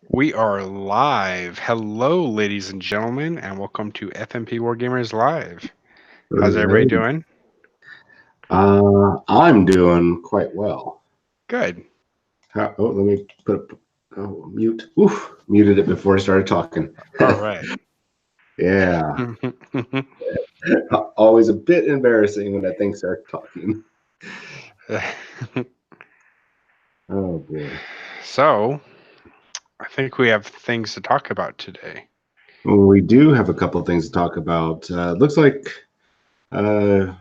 We are live. Hello, ladies and gentlemen, and welcome to FNP Wargamers Live. How's everybody Alright. doing? I'm doing quite well. Good. Let me put mute. Oof, muted it before I started talking. All right. Yeah, always a bit embarrassing when that thing starts talking. Oh boy. So, I think we have things to talk about today. Well, we do have a couple of things to talk about. Looks like uh,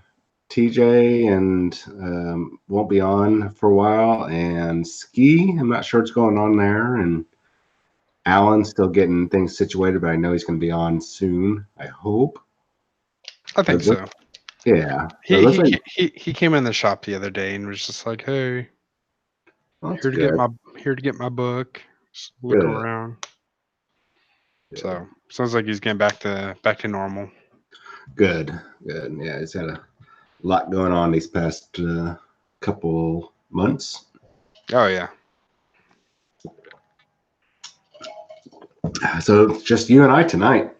TJ and won't be on for a while, and Ski. I'm not sure what's going on there, and Alan's still getting things situated, but I know he's going to be on soon. I hope. I But think so. yeah, but it He looks he like he he came in the shop the other day and was just like, "Hey, well, that's here to get good. my book, just look Good. around." Good. So, sounds like he's getting back to normal. Good. Good. Yeah, he's had a lot going on these past couple months. Oh yeah. So it's just you and I tonight.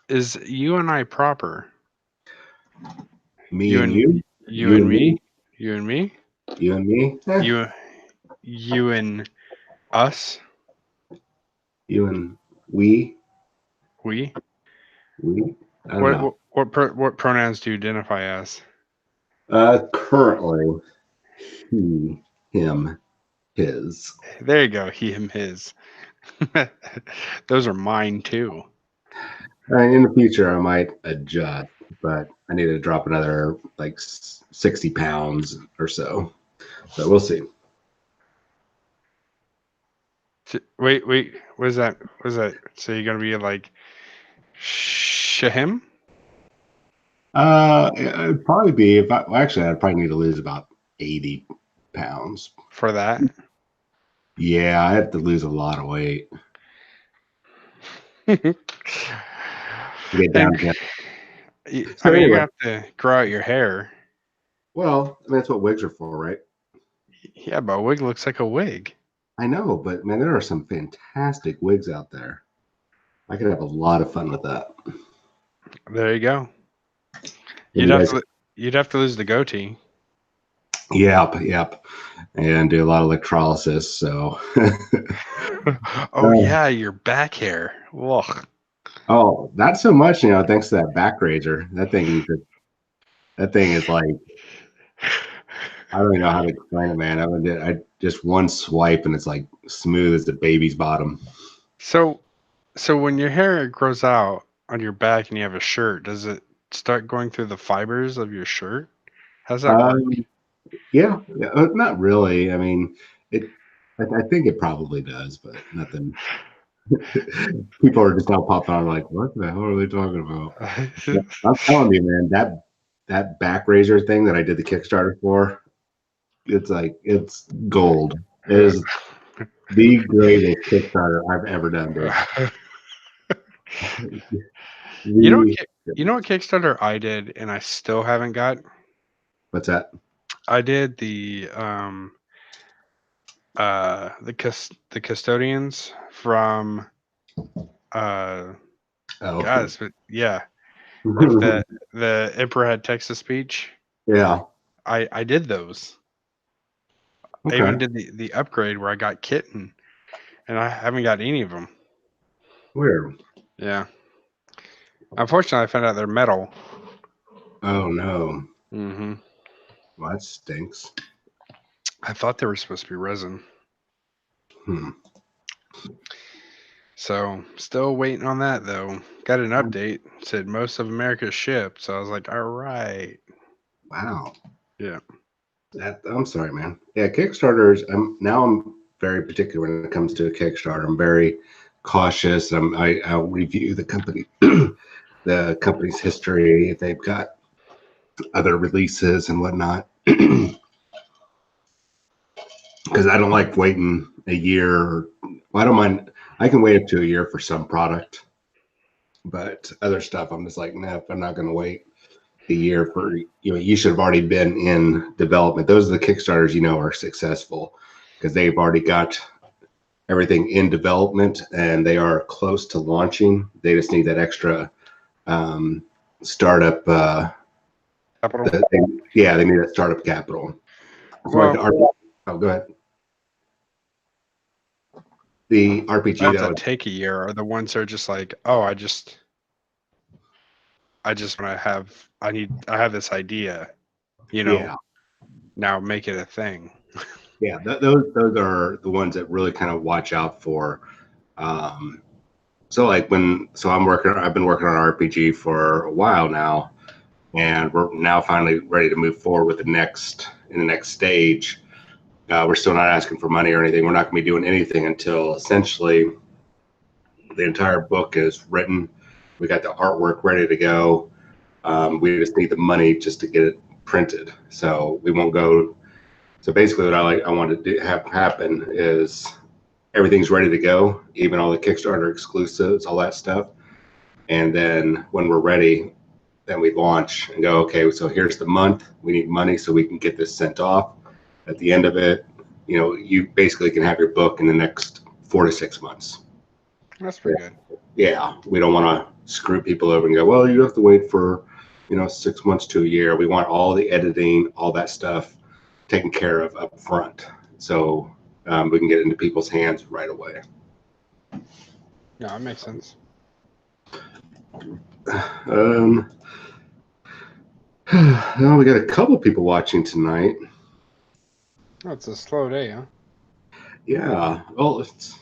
Is you and I proper? Me You and and you. you You and and me. me? You and me? You and me. You you and us? You and we. We? We. I don't What know. what pronouns do you identify as? Currently, he, him, his. There you go. He, him, his. Those are mine too. In the future, I might adjust, but I need to drop another like 60 pounds or so. So we'll see. Wait. What is that? What is that? So you're gonna be like Shahim It'd probably be if I well, actually I'd probably need to lose about 80 pounds. for that? Yeah, I have to lose a lot of weight to get down And again. I So mean, you're anyway, gonna have to grow out your hair. well, I mean, that's what wigs are for, right? Yeah, but a wig looks like a wig. I know, but man, there are some fantastic wigs out there. I could have a lot of fun with that. There you go. Have You'd you have guys? to you'd have to lose the goatee. Yep, yep. And do a lot of electrolysis. So, Oh yeah, your back hair. Ugh. oh, not so much, thanks to that back raiser. That thing is like I don't even know how to explain it, man. I just one swipe and it's like smooth as the baby's bottom. So so when your hair grows out on your back and you have a shirt, does it start going through the fibers of your shirt? How's that work? Um, yeah, yeah, not really. I mean, it. I think it probably does, but nothing. People are just now popping on like, what the hell are they talking about? I'm telling you, man, that back raiser thing that I did the Kickstarter for, it's like it's gold. It is the greatest Kickstarter I've ever done, dude. you know what The you know what Kickstarter I did and I still haven't got? what's that? I did the custodians from uh Oh, guys, but yeah, where the emperor had Texas speech. yeah. I did those. I Okay. even did the upgrade where I got kitten, and I haven't got any of them. Weird. Yeah, unfortunately, I found out they're metal. Oh no. Hmm. Well, that stinks. I thought they were supposed to be resin, Hmm. so still waiting on that though. Got an update, said most of America shipped, so I was like, all right, Wow. yeah. I'm sorry, man. Yeah, Kickstarters. I'm very particular when it comes to a Kickstarter. I'm very cautious. I'll review the company's history if they've got other releases and whatnot. Because I don't like waiting a year. Well, I don't mind. I can wait up to a year for some product, but other stuff I'm just like, no, I'm not going to wait a year for you should have already been in development. Those are the Kickstarters are successful because they've already got everything in development, and they are close to launching. They just need that extra startup. Capital. They need that startup capital. So like Well, the RPG. Oh, go ahead. The RPG ones that that was, take a year are the ones that are just like, oh, I just want to have, I have this idea, you know, yeah, now make it a thing. yeah. Those are the ones that really kind of watch out for. Um, so like I've been working on RPG for a while now, and we're now finally ready to move forward with the next stage. We're still not asking for money or anything. We're not going to be doing anything until essentially the entire book is written. We got the artwork ready to go. We just need the money just to get it printed. So we won't go. So basically, what I want to have happen is everything's ready to go, even all the Kickstarter exclusives, all that stuff. And then when we're ready, then we launch and go, okay, so here's the month. We need money so we can get this sent off. At the end of it, you basically can have your book in the next 4 to 6 months. That's pretty good. Yeah, we don't want to screw people over and go, well, you have to wait for 6 months to a year. We want all the editing, all that stuff taken care of up front, so we can get it into people's hands right away. Yeah, that makes sense. Well, we got a couple people watching tonight. Oh, it's a slow day, huh? Yeah, well, it's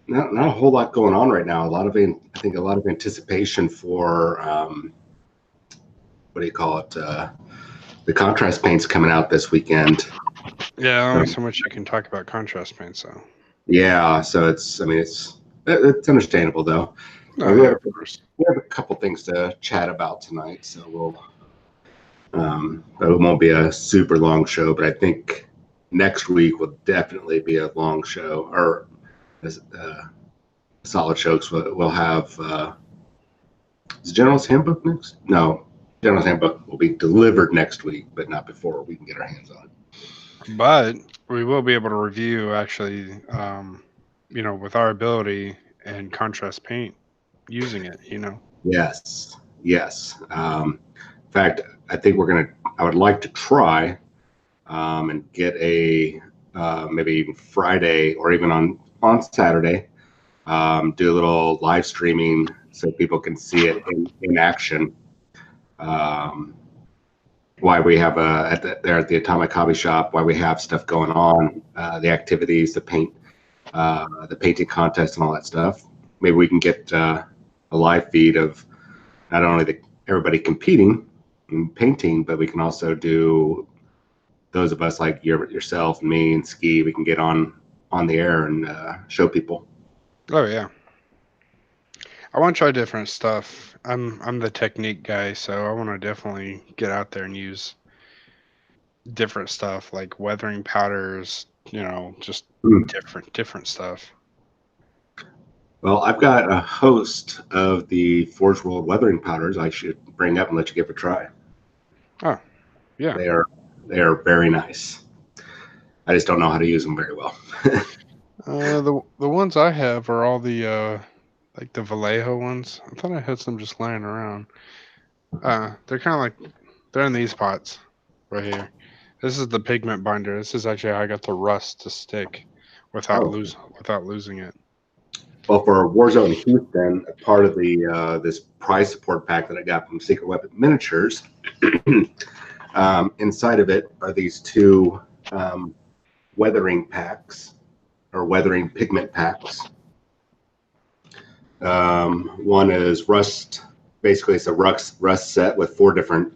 not a whole lot going on right now. I think a lot of anticipation for what do you call it? The contrast paints coming out this weekend. Yeah, only so much you can talk about contrast paints, though. Yeah, so it's understandable though. Oh We yeah, have of course. a couple things to chat about tonight, so but it won't be a super long show. But I think next week will definitely be a long show or a solid show. Cause we'll have is General's Handbook next? No, General's Handbook will be delivered next week, but not before we can get our hands on it. But we will be able to review actually, with our ability and contrast paint using it. Yes, yes. In fact, I think I would like to try and get a maybe even Friday or even on Saturday, do a little live streaming so people can see it in action. Um, why we have there at the Atomic Hobby Shop, why we have stuff going on, the activities, the painting contest, and all that stuff. Maybe we can get a live feed of not only everybody competing and painting, but we can also do those of us like yourself and me and Ski. We can get on the air and show people. Oh yeah, I want to try different stuff. I'm the technique guy, so I want to definitely get out there and use different stuff like weathering powders. Just Hmm. different stuff. Well, I've got a host of the Forge World weathering powders I should bring up and let you give a try. Oh yeah. They are very nice. I just don't know how to use them very well. The ones I have are all the like the Vallejo ones. I thought I had some just lying around. They're kind of like they're in these pots right here. This is the pigment binder. This is actually how I got the rust to stick Oh, without losing it. well, for Warzone Houston, part of the this prize support pack that I got from Secret Weapon Miniatures, inside of it are these two weathering packs or weathering pigment packs. One is rust. Basically, it's a rust set with 4 different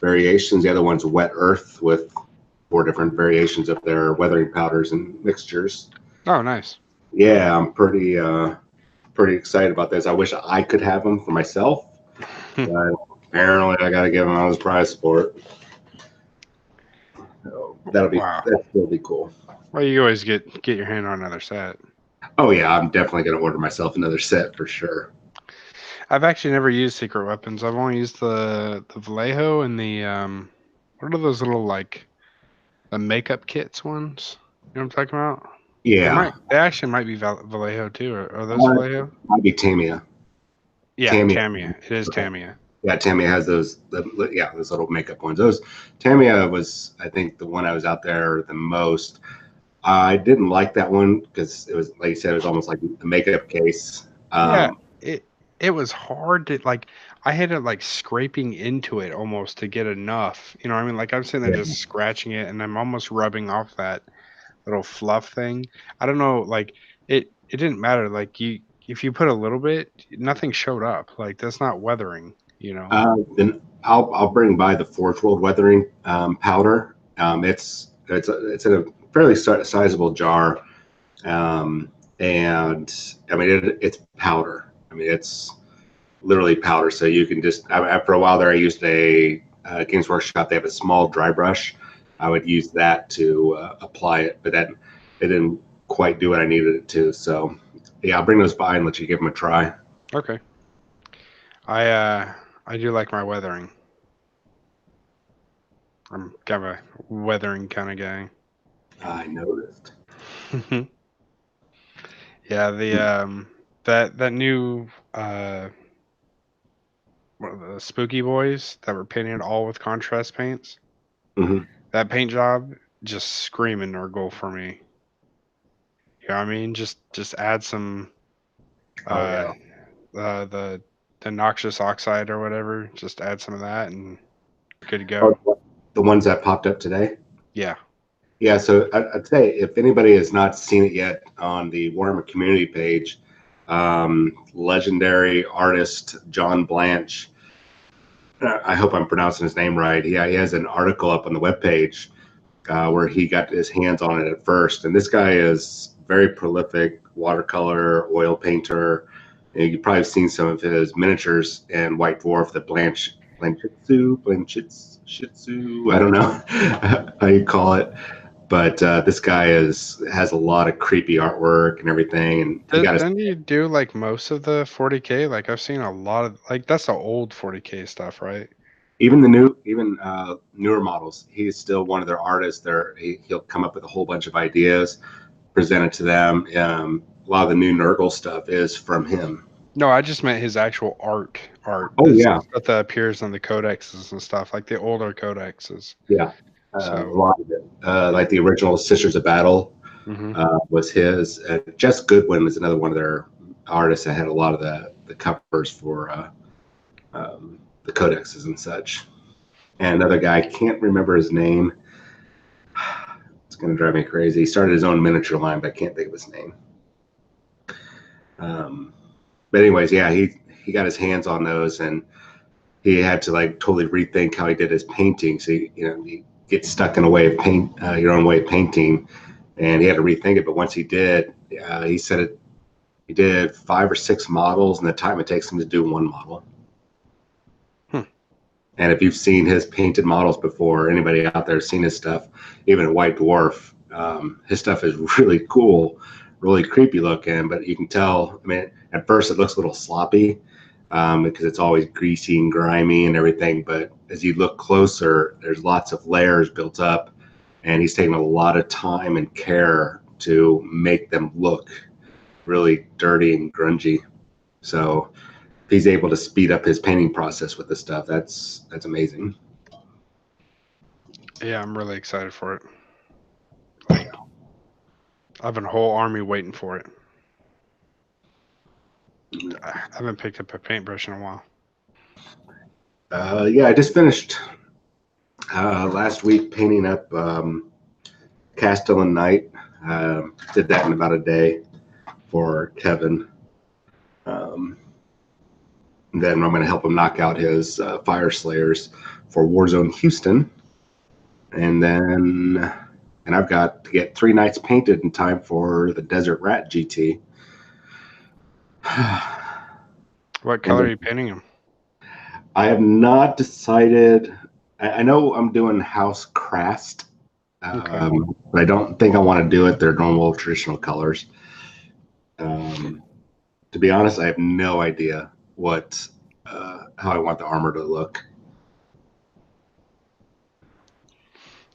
variations. The other one's wet earth with 4 different variations of their weathering powders and mixtures. Oh, nice. Yeah, I'm pretty excited about this. I wish I could have them for myself, but apparently I got to give them on this prize support. So Wow. that'll be cool. Well, you always get your hand on another set. Oh yeah, I'm definitely gonna order myself another set for sure. I've actually never used secret weapons. I've only used the Vallejo and the what are those little like the makeup kits ones? You know what I'm talking about? Yeah, They actually might be Vallejo too. Are those Vallejo? might be Tamiya. Yeah, Tamiya. Tamiya. It is Okay. Tamiya. Yeah, Tamiya has those little makeup ones. Those Tamiya was, I think, the one I was out there the most. I didn't like that one because it was, like you said, it was almost like a makeup case. Yeah, it was hard to like. I had to like scraping into it almost to get enough. You know what I mean? Like I'm sitting there Yeah. just scratching it, and I'm almost rubbing off that little fluff thing. I don't know, like it didn't matter. Like you, if you put a little bit, nothing showed up. Like that's not weathering. You know? Then I'll bring by the Forge World weathering powder. It's in a fairly sizable jar, and I mean it's powder. I mean it's literally powder. So you can just after a while there, I used a Games Workshop. They have a small dry brush. I would use that to apply it, but that it didn't quite do what I needed it to. So yeah, I'll bring those by and let you give them a try. Okay. I do like my weathering. I'm kind of a weathering kind of guy. I noticed. Yeah, the that new what are the Spooky Boys that were painted all with contrast paints. Mm-hmm. That paint job just screaming Nurgle for me. You know what I mean? Just add some Oh uh yeah. uh the noxious oxide or whatever. Just add some of that and good to Oh, go. the ones that popped up today. Yeah. Yeah, so I'd say if anybody has not seen it yet on the Warhammer community page, legendary artist John Blanche, I hope I'm pronouncing his name right. Yeah, he has an article up on the webpage where he got his hands on it at first. And this guy is very prolific watercolor, oil painter. And you've probably seen some of his miniatures in White Dwarf, the Blanchitsu, I don't know how you call it. But this guy has a lot of creepy artwork and everything, and he got his Then you do like most of the 40K. Like I've seen a lot of like that's the old 40K stuff, right? even newer models. He's still one of their artists. He'll come up with a whole bunch of ideas, present it to them. A lot of the new Nurgle stuff is from him. No, I just meant his actual art. Oh This yeah, stuff that appears on the codexes and stuff, like the older codexes. yeah, a So, lot of it. Like the original Sisters of Battle hmm was his. Jess Goodwin was another one of their artists that had a lot of the covers for the codexes and such. And another guy, I can't remember his name. It's going to drive me crazy. He started his own miniature line, but I can't think of his name. Um, but anyways, yeah, he got his hands on those, and he had to like totally rethink how he did his painting. So you get stuck in a way of paint, your own way of painting, and he had to rethink it. But once he did, he said it. He did 5 or 6 models, and the time it takes him to do one model. hmm. And if you've seen his painted models before, anybody out there seen his stuff, even a White Dwarf, his stuff is really cool, really creepy looking. But you can tell, I mean, at first it looks a little sloppy because it's always greasy and grimy and everything. But as you look closer, there's lots of layers built up, and he's taken a lot of time and care to make them look really dirty and grungy. So if he's able to speed up his painting process with this stuff, that's amazing. Yeah, I'm really excited for it. Like, I have a whole army waiting for it. I haven't picked up a paintbrush in a while. Yeah, I just finished last week painting up Castellan Knight. Did that in about a day for Kevin. Um, then I'm going to help him knock out his Fire Slayers for Warzone Houston, and then I've got to get 3 nights painted in time for the Desert Rat GT. What And color are you painting them? I have not decided. I know I'm doing House Crast, Okay. but I don't think I want to do it their normal traditional colors. Um, to be honest, I have no idea what how I want the armor to look.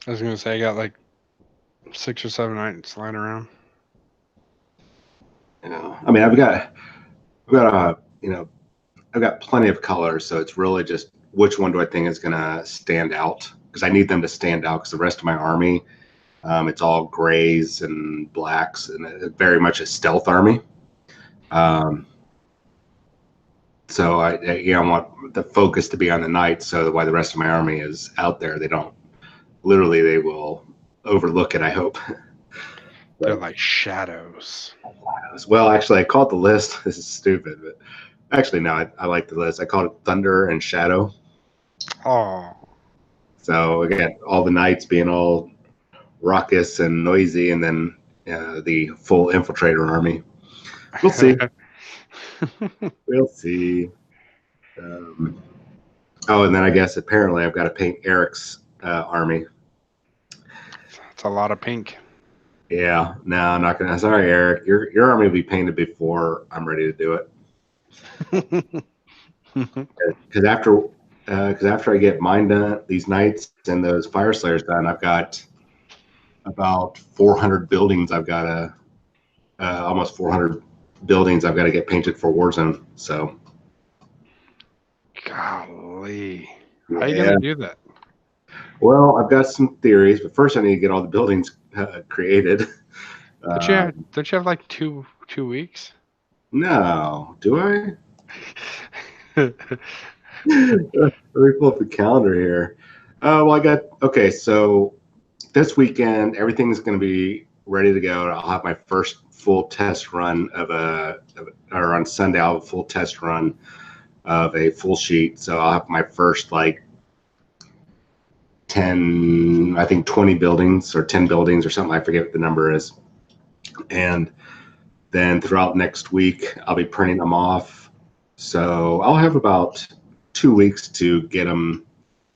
I was gonna say I got like 6 or 7 nights lying around. I mean, I've got plenty of colors, so it's really just which one do I think is going to stand out, because I need them to stand out, because the rest of my army, it's all grays and blacks, and it's very much a stealth army. Um, so I want the focus to be on the knights, so that while the rest of my army is out there, they will overlook it, I hope. They're But like shadows. well, actually, I called the list. This is stupid, but actually, no, I like the list. I called it Thunder and Shadow. Oh, So again, all the knights being all raucous and noisy, and then the full infiltrator army. We'll see. We'll see. Um, oh, and then I guess apparently I've got to paint Eric's army. it's a lot of pink. Yeah, no, I'm not gonna. Sorry, Eric. Your army will be painted before I'm ready to do it. Because after I get mine done, these knights and those fire slayers done, I've got about 400 buildings. I've got almost 400 buildings I've got to get painted for Warzone. So, Golly, how are you yeah. gonna do that? Well, I've got some theories, but first I need to get all the buildings created. Don't you have like two weeks? No, do I? Let me pull up the calendar here. Well, I got okay. So this weekend, everything's going to be ready to go. I'll have my first full test run or on Sunday, I'll have a full test run of a full sheet. So I'll have my first like 10, I think 20 buildings or 10 buildings or something. I forget what the number is. And then throughout next week, I'll be printing them off. So I'll have about 2 weeks to get them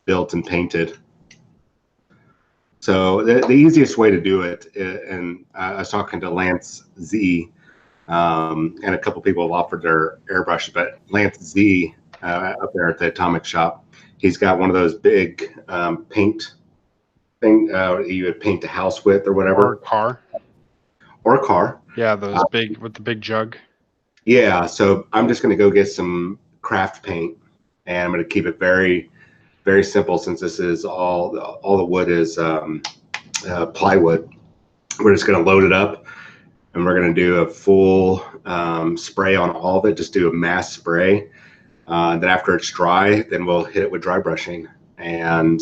built and painted. So the easiest way to do it, and I was talking to Lance Z, and a couple people have offered their airbrushes, but Lance Z up there at the Atomic Shop, he's got one of those big paint thing you would paint a house with or Or a whatever, car? or a car. Yeah, those big with the big jug. Yeah, so I'm just going to go get some craft paint, and I'm going to keep it very, very simple since this is all the wood is plywood. We're just going to load it up, and we're going to do a full spray on all of it. Just do a mass spray. Then after it's dry, then we'll hit it with dry brushing, and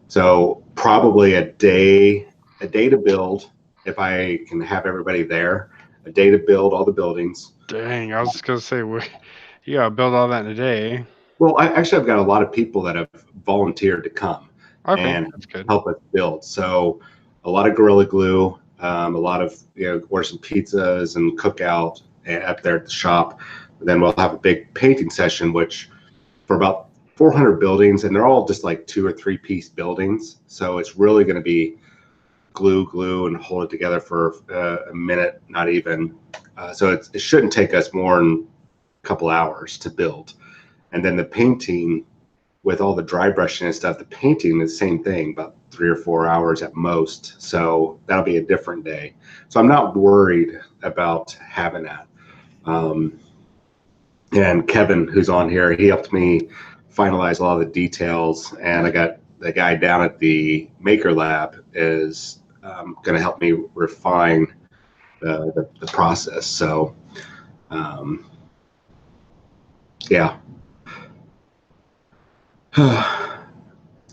so probably a day to build if I can have everybody there. A day to build all the buildings. Dang, I was just gonna say you gotta build all that in a day. Well, I've got a lot of people that have volunteered to come Okay, and that's good. help us build. So a lot of Gorilla Glue, a lot of order some pizzas and cookout up there at the shop. Then we'll have a big painting session, which for about 400 buildings, and they're all just like 2 or 3 piece buildings. So it's really going to be glue, and hold it together for a minute, not even. So it shouldn't take us more than a couple hours to build. And then the painting, with all the dry brushing and stuff, the painting is the same thing, about 3 or 4 hours at most. So that'll be a different day. So I'm not worried about having that. And Kevin, who's on here, he helped me finalize a lot of the details. And I got the guy down at the Maker Lab is going to help me refine the process. So, yeah. You're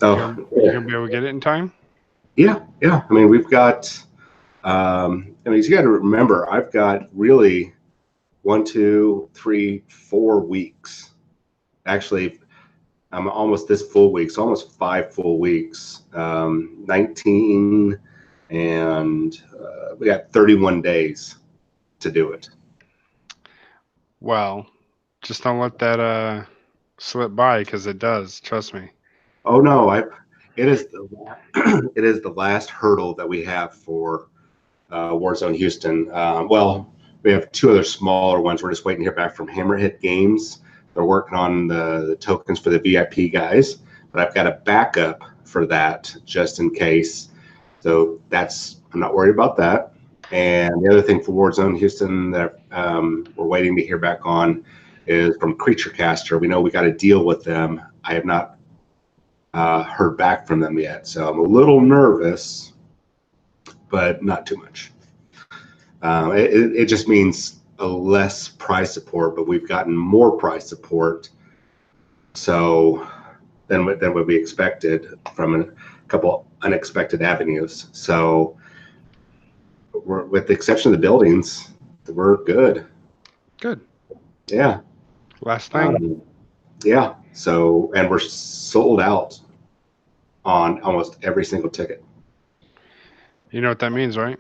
Oh, you're gonna be able to get it in time? yeah. I mean, we've got. I mean, you got to remember, I've got really 1, 2, 3, 4 weeks. Actually, I'm almost this full week, so almost 5 full weeks. 19, and we got 31 days to do it. Well, just don't let that slip by because it does. Trust me. Oh no, it is it is the last hurdle that we have for Warzone Houston. Well, we have 2 other smaller ones. We're just waiting to hear back from Hammerhead Games. They're working on the tokens for the VIP guys, but I've got a backup for that just in case. So I'm not worried about that. And the other thing for Warzone Houston that we're waiting to hear back on is from Creature Caster. We know we got a deal with them. I have not heard back from them yet, so I'm a little nervous, but not too much. It just means a less prize support, but we've gotten more prize support so than what we expected from a couple unexpected avenues. So with the exception of the buildings, we're good. Good. Yeah. Last thing. Yeah. So, and we're sold out on almost every single ticket. You know what that means, right?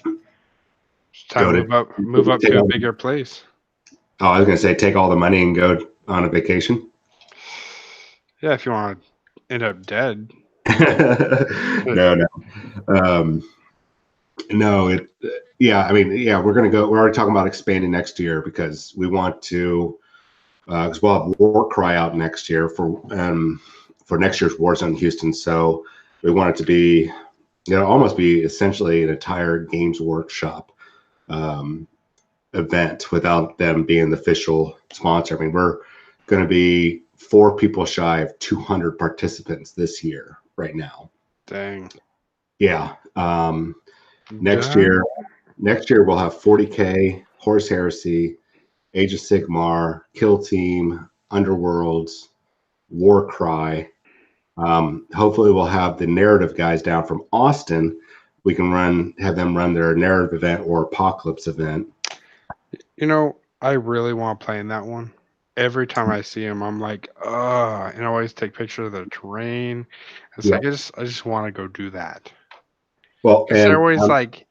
It's time to move up to a bigger place. Oh, I was going to say, take all the money and go on a vacation. Yeah, if you want to end up dead. No. No, yeah, I mean, yeah, we're going to go. We're already talking about expanding next year because we want to, because we'll have War Cry out next year for next year's Warzone Houston. So we want it to be, almost be essentially an entire Games Workshop event without them being the official sponsor. I mean, we're going to be 4 people shy of 200 participants this year right now. Dang. Yeah. Next year we'll have 40K, Horse Heresy, Age of Sigmar, Kill Team, Underworlds, War Cry. Hopefully we'll have the narrative guys down from Austin. We can have them run their narrative event or apocalypse event. I really want to play in that one. Every time I see them, I'm like, and I always take pictures of the terrain. It's like I just want to go do that. Well, and they're always like,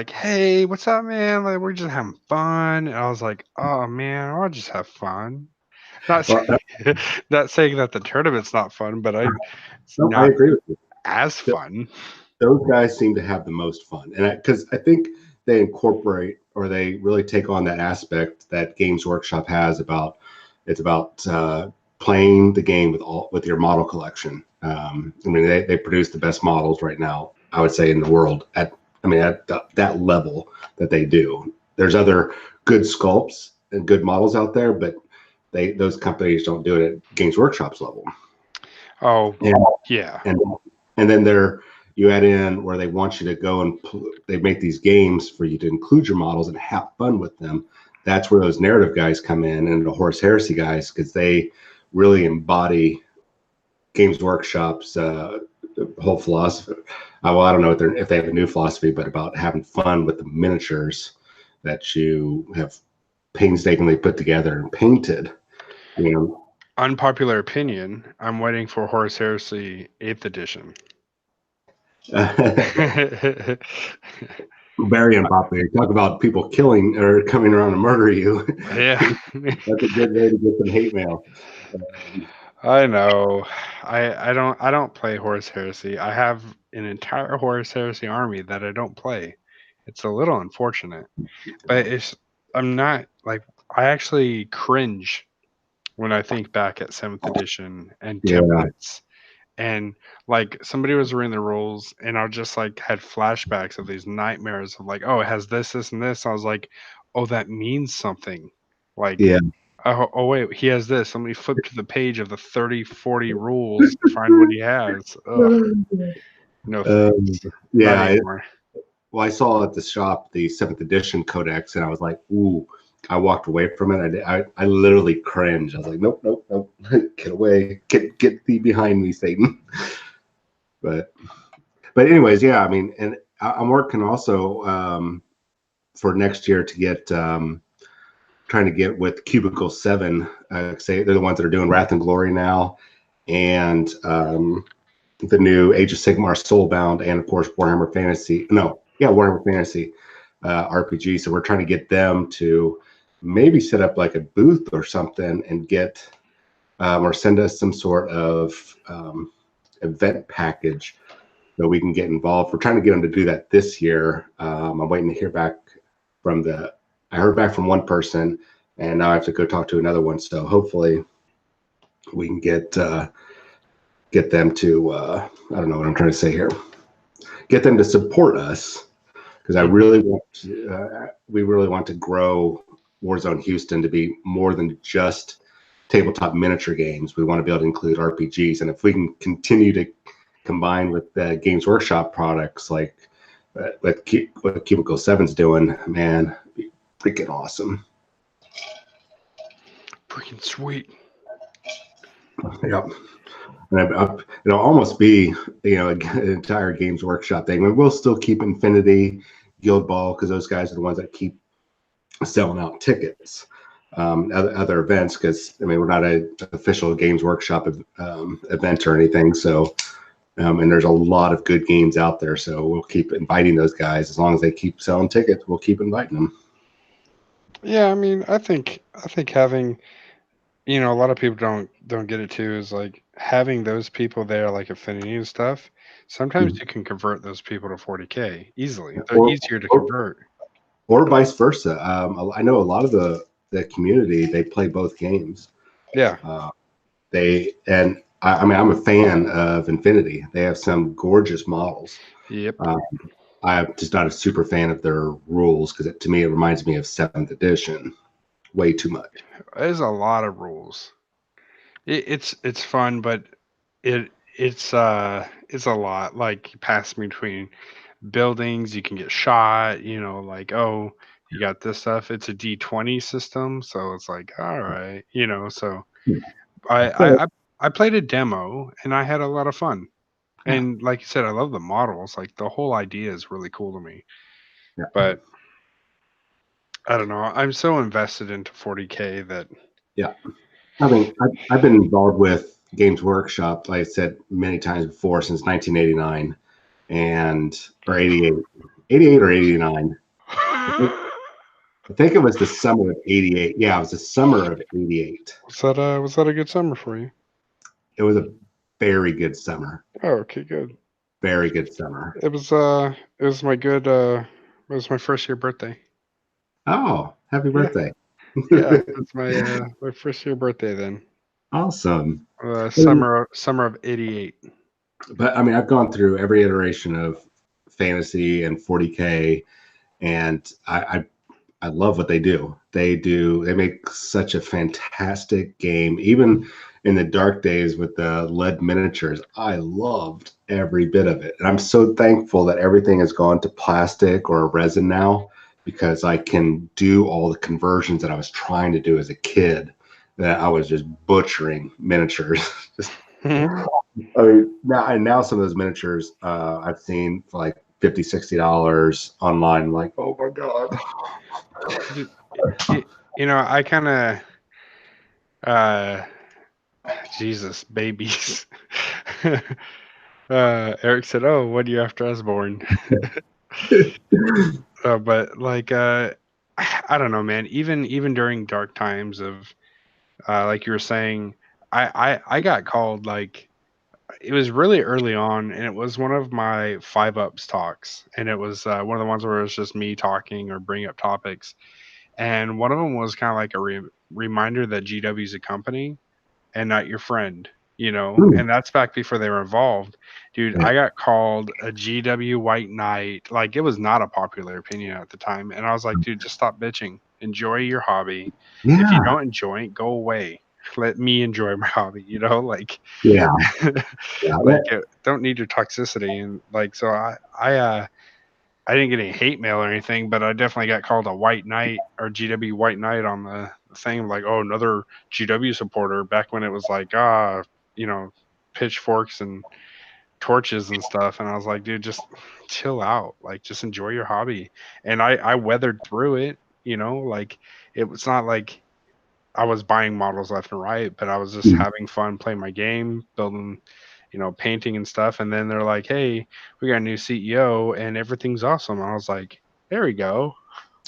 "Hey, what's up, man? Like, we're just having fun." And I was like, "Oh man, I'll just have fun." Not not saying that the tournament's not fun, but it's I not agree with you. as fun. Those guys seem to have the most fun, and because I think they incorporate or they really take on that aspect that Games Workshop has about playing the game with your model collection. I mean, they produce the best models right now, I would say, in the world at that level that they do. There's other good sculpts and good models out there, but those companies don't do it at Games Workshop's level. Oh, yeah. And then you add in where they want you to go and they make these games for you to include your models and have fun with them. That's where those narrative guys come in, and the Horse Heresy guys, because they really embody Games Workshop's whole philosophy. Well, I don't know if they have a new philosophy, but about having fun with the miniatures that you have painstakingly put together and painted. Unpopular opinion, I'm waiting for Horse Heresy 8th edition. Very unpopular. Talk about people killing or coming around to murder you. Yeah. That's a good way to get some hate mail. I know. I don't play Horse Heresy. I have an entire Horse Heresy army that I don't play. It's a little unfortunate. But I'm not like, I actually cringe when I think back at 7th edition and templates. And like somebody was reading the rules and I just like had flashbacks of these nightmares of like, oh, it has this and this. I was like, oh, that means something. Like, oh wait, he has this. Let me flip to the page of the 30, 40 rules to find what he has. Ugh. No thanks. Well, I saw at the shop the 7th edition codex and I was like, ooh, I walked away from it. I literally cringed. I was like, nope. Get away. Get thee behind me, Satan. But anyways, yeah, I mean, and I'm working also for next year to get trying to get with Cubicle 7. Say they're the ones that are doing Wrath and Glory now, and the new Age of Sigmar Soulbound, and of course Warhammer Fantasy. Warhammer Fantasy RPG. So we're trying to get them to maybe set up like a booth or something and get or send us some sort of event package so we can get involved. We're trying to get them to do that this year. I'm waiting to hear back from I heard back from one person and now I have to go talk to another one. So hopefully we can get them to I don't know what I'm trying to say here. Get them to support us because we really want to grow Warzone Houston to be more than just tabletop miniature games. We want to be able to include RPGs, and if we can continue to combine with the Games Workshop products like what Cubicle 7's doing, man, be freaking awesome. Freaking sweet. Yep. And it'll almost be, an entire Games Workshop thing. We'll still keep Infinity, Guild Ball, because those guys are the ones that keep selling out tickets. Other events, because we're not an official Games Workshop event or anything. So, and there's a lot of good games out there. So we'll keep inviting those guys as long as they keep selling tickets. We'll keep inviting them. Yeah, I think having, a lot of people don't get it too, is like having those people there, like Affinity and stuff. Sometimes you can convert those people to 40K easily. They're easier to convert. Or vice versa. I know a lot of the community, they play both games. Yeah. I'm a fan of Infinity. They have some gorgeous models. Yep. I'm just not a super fan of their rules, because to me it reminds me of 7th edition. Way too much. There's a lot of rules. It's fun, but it's a lot. Like, you pass between buildings, you can get shot. Like, oh, you got this stuff. It's a D20 system, so it's like, all right. So I played a demo and I had a lot of fun. And like you said, I love the models. Like, the whole idea is really cool to me. Yeah. But I don't know. I'm so invested into 40K that. Yeah. I've been involved with Games Workshop, like I said many times before, since 1989 or 88. 88 or 89. I think it was the summer of 88. Yeah, it was the summer of 88. Was that a good summer for you? It was a very good summer. Oh, okay, good. Very good summer. It was my first year birthday. Oh, happy birthday. Yeah, it's my first year birthday then. Awesome. Summer of 88. But I've gone through every iteration of fantasy and 40K, and I love what they do. They make such a fantastic game. Even in the dark days with the lead miniatures, I loved every bit of it. And I'm so thankful that everything has gone to plastic or resin now, because I can do all the conversions that I was trying to do as a kid, that I was just butchering miniatures. Now some of those miniatures I've seen for like $50, $60 online. I'm like, oh my God. I kind of, Jesus, babies. Eric said, "Oh, what are you after Osborne?" But like, I don't know, man. Even during dark times of, like you were saying, I got called, like, it was really early on, and it was one of my 5-ups talks, and it was one of the ones where it was just me talking or bringing up topics, and one of them was kind of like a reminder that GW is a company and not your friend, and that's back before they were involved. Dude, I got called a GW White Knight. Like, it was not a popular opinion at the time, and I was like, dude, just stop bitching. Enjoy your hobby. Yeah. If you don't enjoy it, go away. Let me enjoy my hobby, like, yeah. Like, don't need your toxicity. And like, so I didn't get any hate mail or anything, but I definitely got called a White Knight or GW White Knight on the thing, like, oh, another GW supporter, back when it was like, pitchforks and torches and stuff. And I was like, dude, just chill out. Like, just enjoy your hobby. And I weathered through it, like, it was not like I was buying models left and right, but I was just having fun playing my game, building, painting and stuff. And then they're like, hey, we got a new CEO and everything's awesome. And I was like, there we go.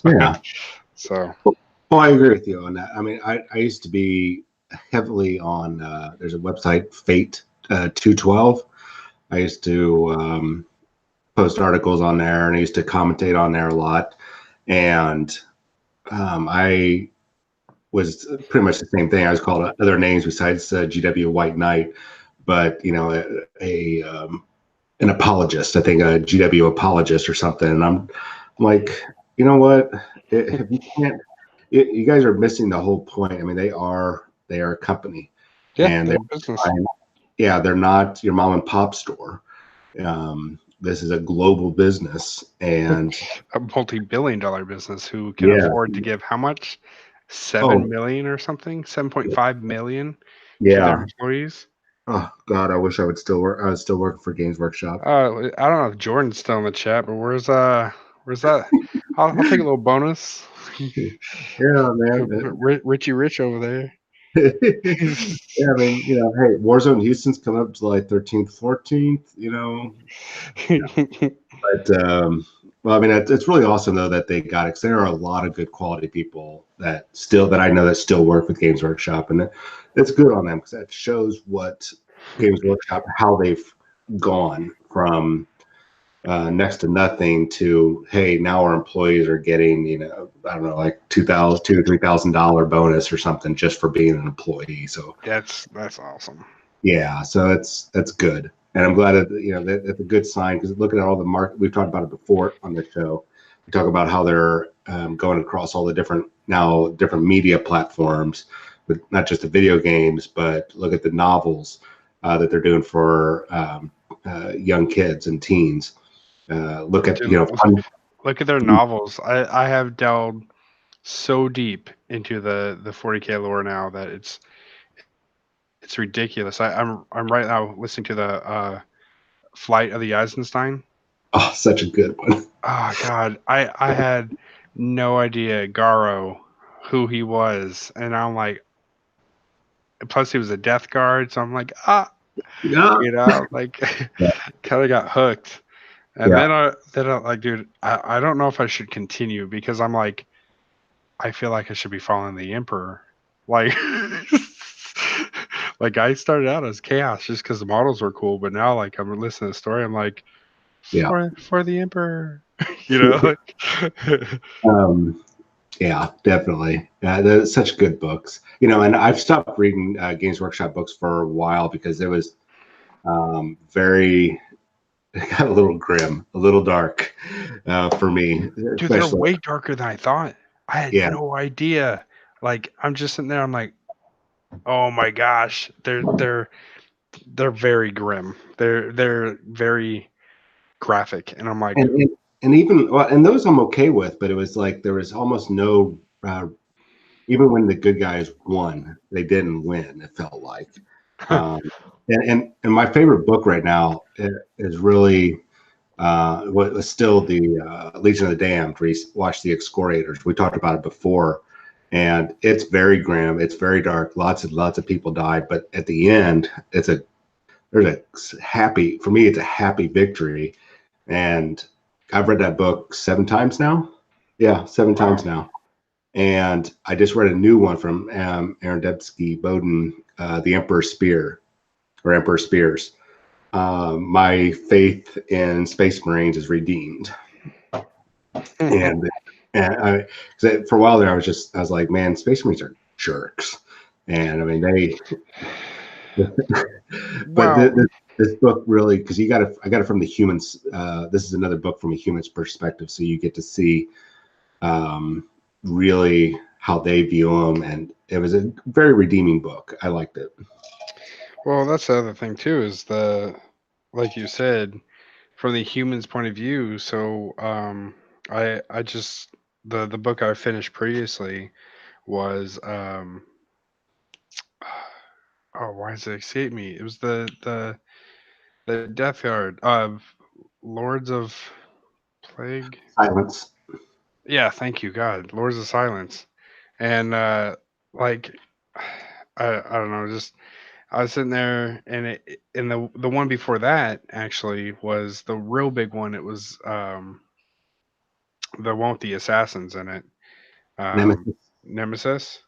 Yeah. So. Well, I agree with you on that. I used to be heavily on, there's a website, Fate 212. I used to post articles on there, and I used to commentate on there a lot. And I was pretty much the same thing. I was called other names besides GW White Knight, but an apologist. I think a GW apologist or something. And like, you know what? If you can't, you guys are missing the whole point. I mean, they are a company, Yeah, and they're business. yeah, they're not your mom and pop store. This is a global business, and A multi-billion-dollar business who can yeah, afford to give how much? oh 7 million or something? 7.5 million to their yeah, employees. oh God, I wish I would still work. I was still working for Games Workshop. I don't know if Jordan's still in the chat, but where's that? I'll take a little bonus. Yeah, man. Richie Rich over there. Yeah, I mean, hey, Warzone Houston's coming up July 13th, 14th. But well, I mean, it's really awesome though that they got it, because there are a lot of good quality people that I know that still work with Games Workshop, and it's good on them because that shows what Games Workshop, how they've gone from next to nothing to, hey, now our employees are getting, I don't know, like $2,000 to $3,000 bonus or something just for being an employee. So That's awesome. yeah, so that's good, and I'm glad that that's a good sign, because looking at all the market, we've talked about it before on the show. We talk about how they're going across all the different media platforms, but not just the video games, but look at the novels that they're doing for young kids and teens. Look at Dude, fun. look at their novels. I have delved so deep into the 40K lore now that it's ridiculous. I'm right now listening to the Flight of the Eisenstein. Oh, such a good one. Oh God, I had no idea Garo who he was, and I'm like, plus he was a Death Guard, so I'm like, Yeah, like yeah, kind of got hooked. And yeah. then I like, dude, I don't know if I should continue because I'm like, I feel like I should be following the Emperor. Like, like I started out as Chaos just because the models were cool, but now like I'm listening to the story, I'm like, Yeah. for the Emperor, you know. Like, Um, Yeah, definitely. They're such good books. And I've stopped reading Games Workshop books for a while because it was very, it got a little grim, a little dark for me, dude, they're especially. way darker than I thought. I had Yeah, no idea. Like I'm just sitting there, I'm like, oh my gosh, they're very grim. They're very graphic, and I'm like, and and, and even well, and those I'm okay with, but it was like there was almost no. Even when the good guys won, they didn't win. It felt like. Um, and my favorite book right now is really what was still the Legion of the Damned. Where you watch the Excoriators. We talked about it before, and it's very grim. It's very dark. Lots and lots of people died, but at the end, there's a happy, for me. It's a happy victory, and I've read that book 7 times now. Yeah, seven wow. times now. And I just read a new one from Aaron Debsky Bowden, The Emperor's Spear, or Emperor Spears. My faith in Space Marines is redeemed. And for a while there, I was like, man, Space Marines are jerks. And I mean, but Well, this book really, because I got it from the humans. This is another book from a human's perspective. So you get to see um, really how they view them. And it was a very redeeming book. I liked it. well, that's the other thing too is like you said, from the human's point of view. So, I just the book I finished previously was oh, why does it escape me? It was the Death Guard of Lords of Plague. Silence. Yeah, thank you, God, Lords of Silence, and like I don't know, just I was sitting there, and the one before that actually was the real big one. It was the one with the assassins in it, um, Nemesis. Nemesis.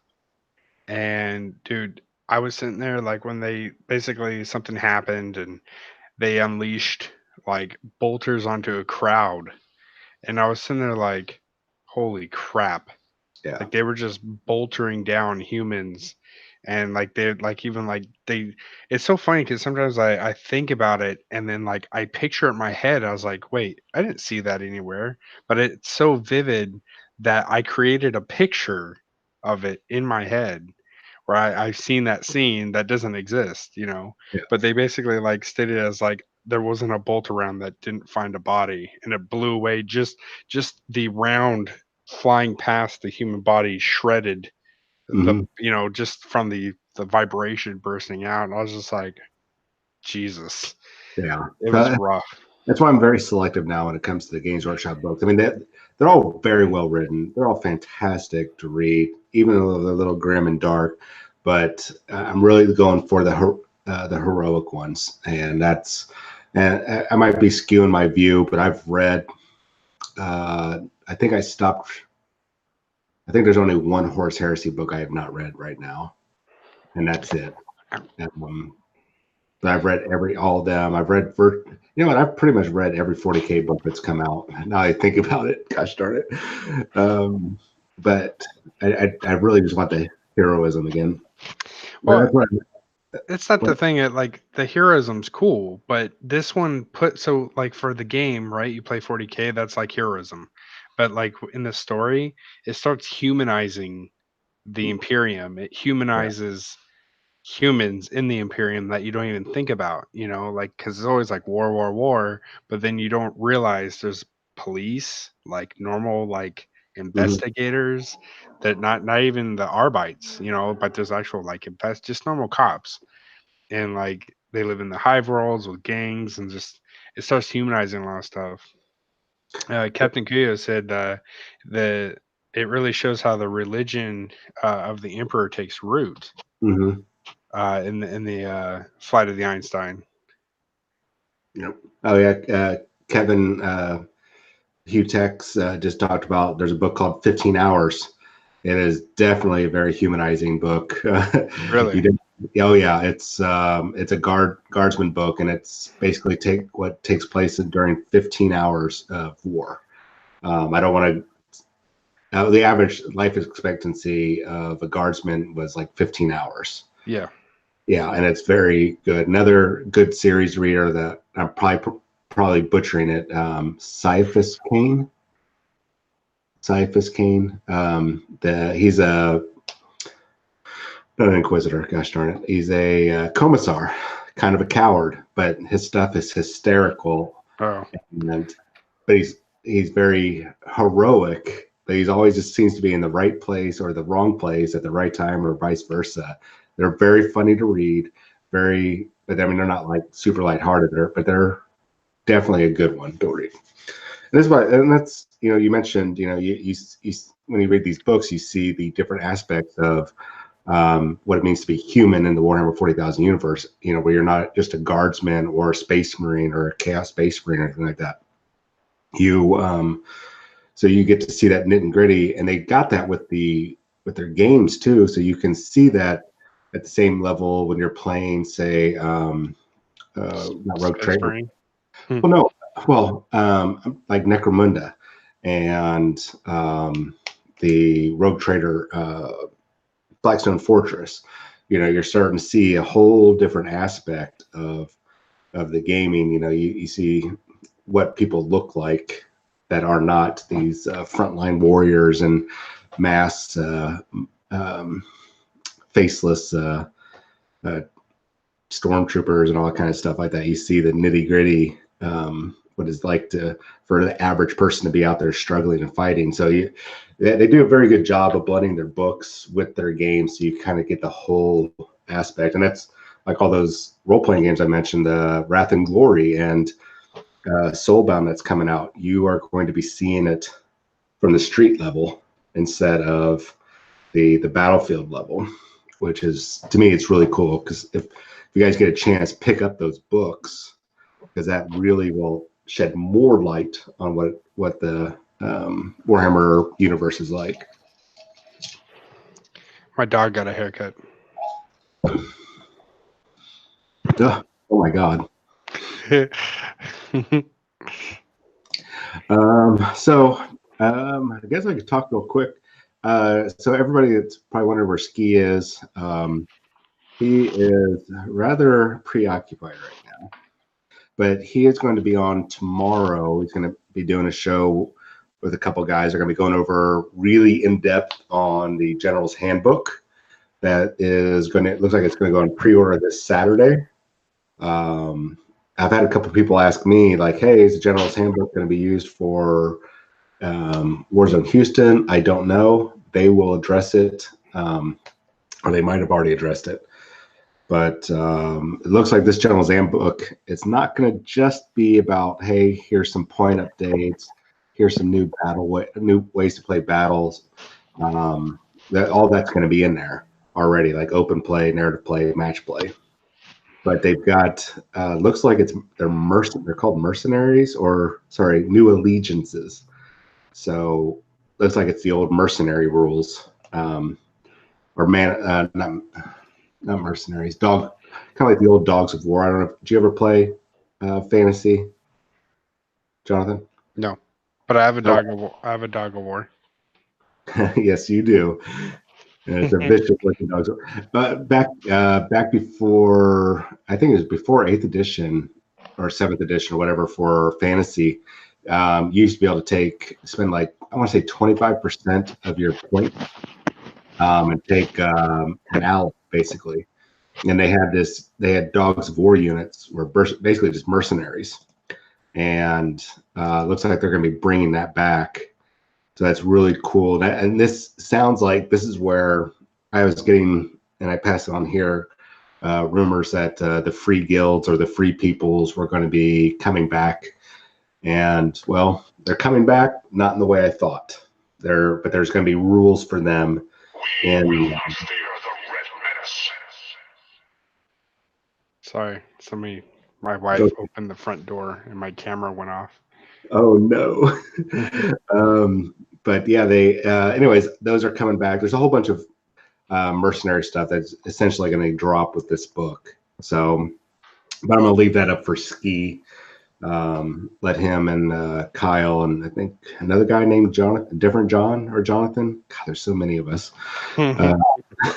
And dude, I was sitting there like when they basically something happened and they unleashed like bolters onto a crowd, and I was sitting there like, holy crap! Yeah. Like they were just boltering down humans, and like they're like even like they it's so funny because sometimes I think about it and then like I picture it in my head. I was like, wait, I didn't see that anywhere, but it's so vivid that I created a picture of it in my head where I've seen that scene that doesn't exist, you know. Yeah. But they basically like stated it as like there wasn't a bolt around that didn't find a body, and it blew away just the round flying past the human body shredded the Hmm. just from the vibration bursting out. And I was just like, Jesus, Yeah. it was So rough. that's why I'm very selective now when it comes to the Games Workshop books. I mean, they're all very well written. They're all fantastic to read, even though they're a little grim and dark. But I'm really going for the heroic ones, and I might be skewing my view, but I've read. I think I stopped. I think there's only one Horse Heresy book I have not read right now, and that's it. Um, but I've read all of them. You know what? I've pretty much read every 40K book that's come out. Now I think about it, gosh darn it. But I really just want the heroism again. But Well, that's what. it's not What the thing that like the heroism's cool, but this one put so like for the game, right? You play 40K, that's like heroism. But like in the story, it starts humanizing the Imperium. It yeah. humanizes humans in the Imperium that you don't even think about, you know, like because it's always like war, war, war, but then you don't realize there's police, like normal, like Mhm. investigators, that not even the Arbites, you know, but there's actual like invest just normal cops, and like they live in the hive worlds with gangs and just it starts humanizing a lot of stuff. Captain Kuyo said the it really shows how the religion of the emperor takes root Mhm. in the Flight of the Einstein. Yep. Oh yeah. Kevin Hutex just talked about. There's a book called 15 Hours. It is definitely a very humanizing book. Really? you did, oh yeah, it's a guardsman book, and it's basically take what takes place during 15 hours of war. I don't want to. The average life expectancy of a guardsman was like 15 hours. Yeah. Yeah, and it's very good. Another good series reader that I'm probably butchering it. Caiaphas Kane. Caiaphas Kane. He's a not an inquisitor. Gosh darn it. He's a commissar, kind of a coward, but his stuff is hysterical. Oh, And but he's very heroic. But he's always just seems to be in the right place or the wrong place at the right time, or vice versa. They're very funny to read. But I mean, they're not like super lighthearted, but they're definitely a good one to read. And that's you mentioned you when you read these books, you see the different aspects of what it means to be human in the Warhammer 40,000 universe. Where you're not just a guardsman or a space marine or a chaos space marine or anything like that. So you get to see that nit and gritty, and they got that with their games too. So you can see that at the same level when you're playing, say, not Rogue Space Trader. Marine. Hmm. Well, no, well, like Necromunda and the Rogue Trader Blackstone Fortress. You're starting to see a whole different aspect of the gaming. You see what people look like that are not these frontline warriors and mass um, faceless uh, stormtroopers and all that kind of stuff like that. You see the nitty gritty, what it's like for the average person to be out there struggling and fighting. So they do a very good job of blending their books with their games, so you kind of get the whole aspect. And that's like all those role playing games I mentioned, Wrath and Glory and Soulbound that's coming out. You are going to be seeing it from the street level instead of the battlefield level, which is, to me, it's really cool because if you guys get a chance, pick up those books, because that really will shed more light on what the Warhammer universe is like. My dog got a haircut. Ugh, oh my god. So I guess I could talk real quick. So everybody that's probably wondering where Ski is, he is rather preoccupied right now. But he is going to be on tomorrow. He's going to be doing a show with a couple guys. They're going to be going over really in depth on the General's Handbook. That is going to, it looks like it's going to go on pre-order this Saturday. I've had a couple people ask me, like, hey, is the General's Handbook going to be used for Warzone Houston? I don't know. They will address it, or they might have already addressed it. But it looks like this General's Handbook, it's not going to just be about, hey, here's some point updates, here's some new new ways to play battles. All that's going to be in there already, like open play, narrative play, match play. But they've got looks like they're called mercenaries, or sorry, new allegiances. So looks like it's the old mercenary rules, or not mercenaries, kind of like the old Dogs of War. I don't know. Did you ever play fantasy, Jonathan? No, but I have a dog. I have a dog of war. Yes, you do. And it's a vicious looking dog. But back before, I think it was before 8th edition or 7th edition or whatever for fantasy, you used to be able to spend like, I want to say 25% of your points and take an ally basically. And they had Dogs of War units were basically just mercenaries. And looks like they're going to be bringing that back. So that's really cool. And this sounds like this is where I was getting, and I pass it on here, rumors that the free guilds or the free peoples were going to be coming back. And well, they're coming back, not in the way I thought. But there's going to be rules for them. Sorry, my wife opened the front door and my camera went off. Oh no. But yeah, anyways, those are coming back. There's a whole bunch of mercenary stuff that's essentially going to drop with this book. So, but I'm going to leave that up for Ski. Let him and Kyle and I think another guy named Jonathan, different John or Jonathan. God, there's so many of us. So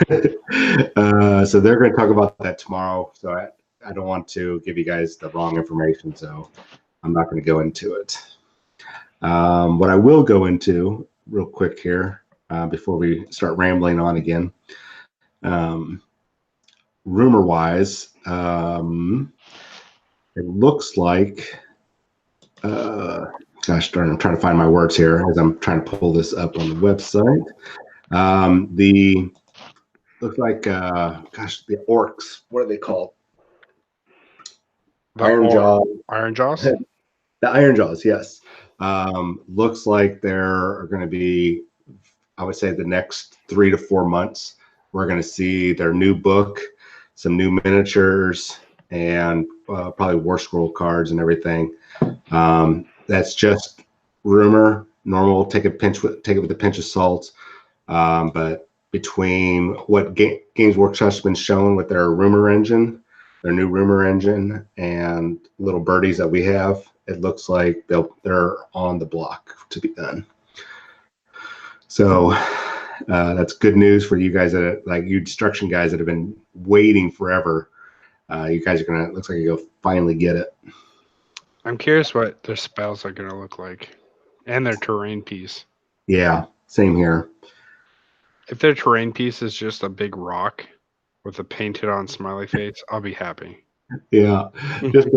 they're going to talk about that tomorrow. So I don't want to give you guys the wrong information. So I'm not going to go into it. What I will go into real quick here before we start rambling on again, rumor-wise, it looks like, gosh darn, I'm trying to find my words here as I'm trying to pull this up on the website. Looks like, the orcs, what are they called? Iron Jaws. Iron Jaws? The Iron Jaws, yes. Looks like there are going to be, I would say, the next 3 to 4 months, we're going to see their new book, some new miniatures, and probably War Scroll cards and everything. That's just rumor. Normal, take it with a pinch of salt. But between what Games Workshop's been shown with their rumor engine, their new rumor engine, and little birdies that we have, it looks like they're on the block to be done. So that's good news for you guys you destruction guys that have been waiting forever. You guys are looks like you'll finally get it. I'm curious what their spells are gonna look like, and their terrain piece. Yeah, same here. If their terrain piece is just a big rock with a painted on smiley face, I'll be happy. Yeah, just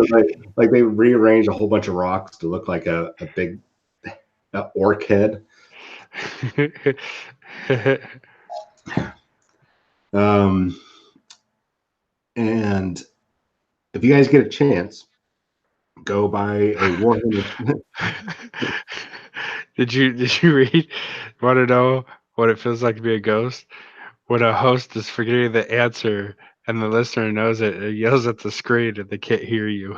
like they rearranged a whole bunch of rocks to look like a big orc head. And if you guys get a chance, go buy a Warhammer. Did you read? Want to know what it feels like to be a ghost? When a host is forgetting the answer and the listener knows it, and yells at the screen and they can't hear you.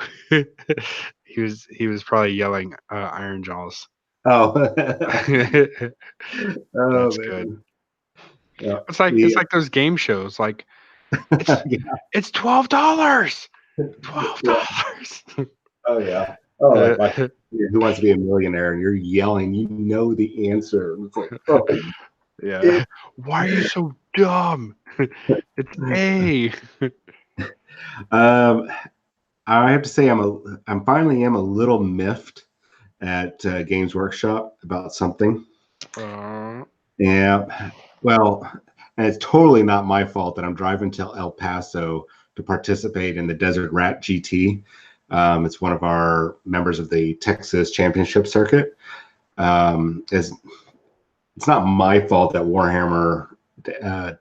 He was probably yelling Iron Jaws. Oh, That's good. Yeah. It's like those game shows. Like it's $12. $12. Oh yeah. Oh, like Who Wants to Be a Millionaire, and you're yelling. You know the answer. It's like, oh. Yeah. Why are you so dumb? It's A. Um, I have to say I'm finally am a little miffed at Games Workshop about something. Uh, Yeah, well, and it's totally not my fault that I'm driving to El Paso to participate in the Desert Rat GT. It's one of our members of the Texas Championship Circuit. It's not my fault that Warhammer uh,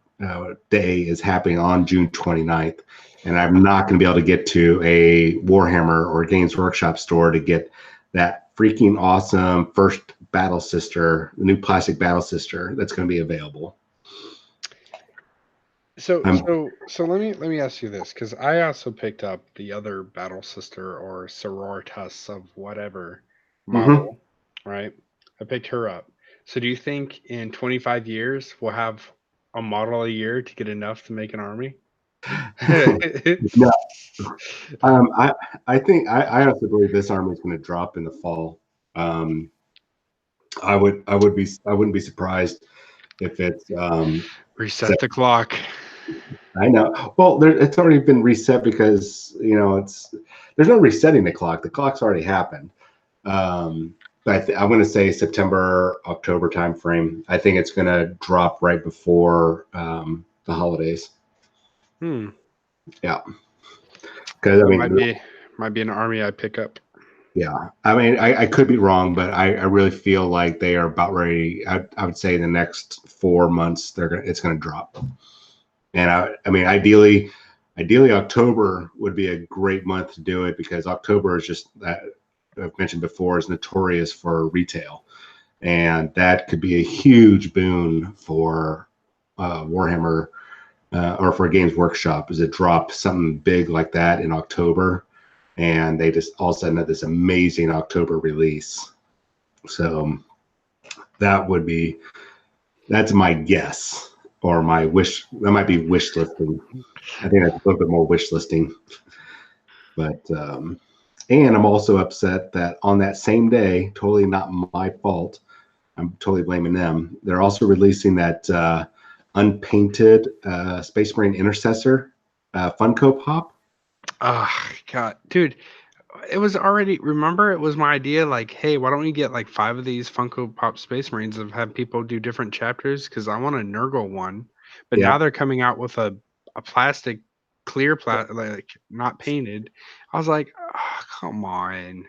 Day is happening on June 29th, and I'm not going to be able to get to a Warhammer or Games Workshop store to get that freaking awesome first Battle Sister, the new plastic Battle Sister that's going to be available. so I'm so so let me ask you this, because I also picked up the other Battle Sister or Sororitas of whatever mhm. model, right? I picked her up. So do you think in 25 years we'll have a model a year to get enough to make an army? No, I think I honestly believe this army is going to drop in the fall. Um, I wouldn't be surprised if it's Reset the clock. I know. Well, it's already been reset because there's no resetting the clock. The clock's already happened. But I'm going to say September, October timeframe. I think it's going to drop right before the holidays. Hmm. Yeah, because I That mean, might be an army I pick up. yeah. I mean, I could be wrong, but I really feel like they are about ready. I would say in the next 4 months it's going to drop. And I mean, ideally October would be a great month to do it because October is just that I've mentioned before is notorious for retail, and that could be a huge boon for Warhammer or for Games Workshop is it drop something big like that in October, and they just all of a sudden have this amazing October release. So that would be that's my guess or my wish. That might be wish listing. I think that's a little bit more wish listing. But and I'm also upset that on that same day, totally not my fault. I'm totally blaming them. They're also releasing that unpainted Space Marine Intercessor Funko Pop. Ah, God, dude, it was already. Remember, it was my idea. Like, hey, why don't we get like 5 of these Funko Pop Space Marines and have people do different chapters? Because I want a Nurgle one, but now Yeah, they're coming out with a plastic, clear like not painted. I was like, oh, come on.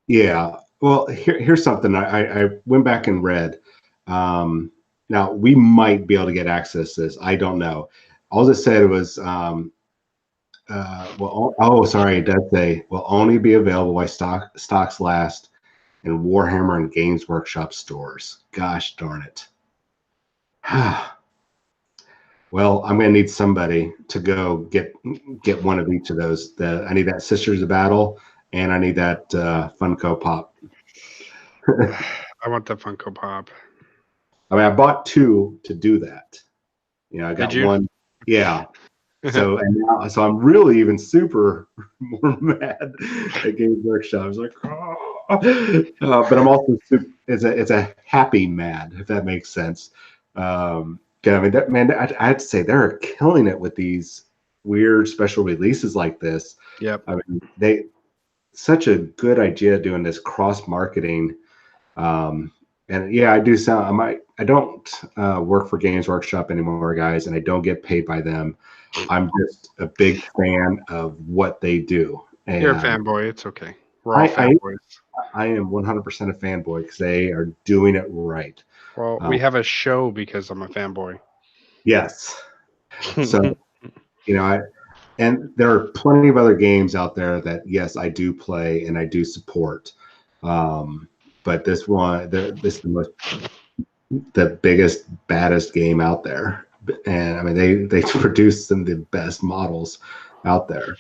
yeah. Well, here's something I went back and read. Um, Now we might be able to get access to this. I don't know. All it said was sorry, it does say will only be available while stocks last in Warhammer and Games Workshop stores. Gosh darn it. Well, I'm gonna need somebody to go get one of each of those. I need that Sisters of Battle, and I need that Funko Pop. I want the Funko Pop. I mean, I bought two to do that. I Did got you? one. Yeah. So I'm really even super more mad at Games Workshop. I was like, but I'm also it's a happy mad if that makes sense. I mean, that man, I have to say they're killing it with these weird special releases like this. Yep. I mean, they such a good idea doing this cross marketing. Um, and yeah, I do sound. I don't work for Games Workshop anymore, guys, and I don't get paid by them. I'm just a big fan of what they do, You're a and fanboy. It's okay. We're all I I, fanboys. I am 100% a fanboy because they are doing it right. Well, Uh, we have a show because I'm a fanboy. yes, so I and there are plenty of other games out there that yes, I do play and I do support. But this is the biggest, baddest game out there, and I mean they produce some of the best models out there.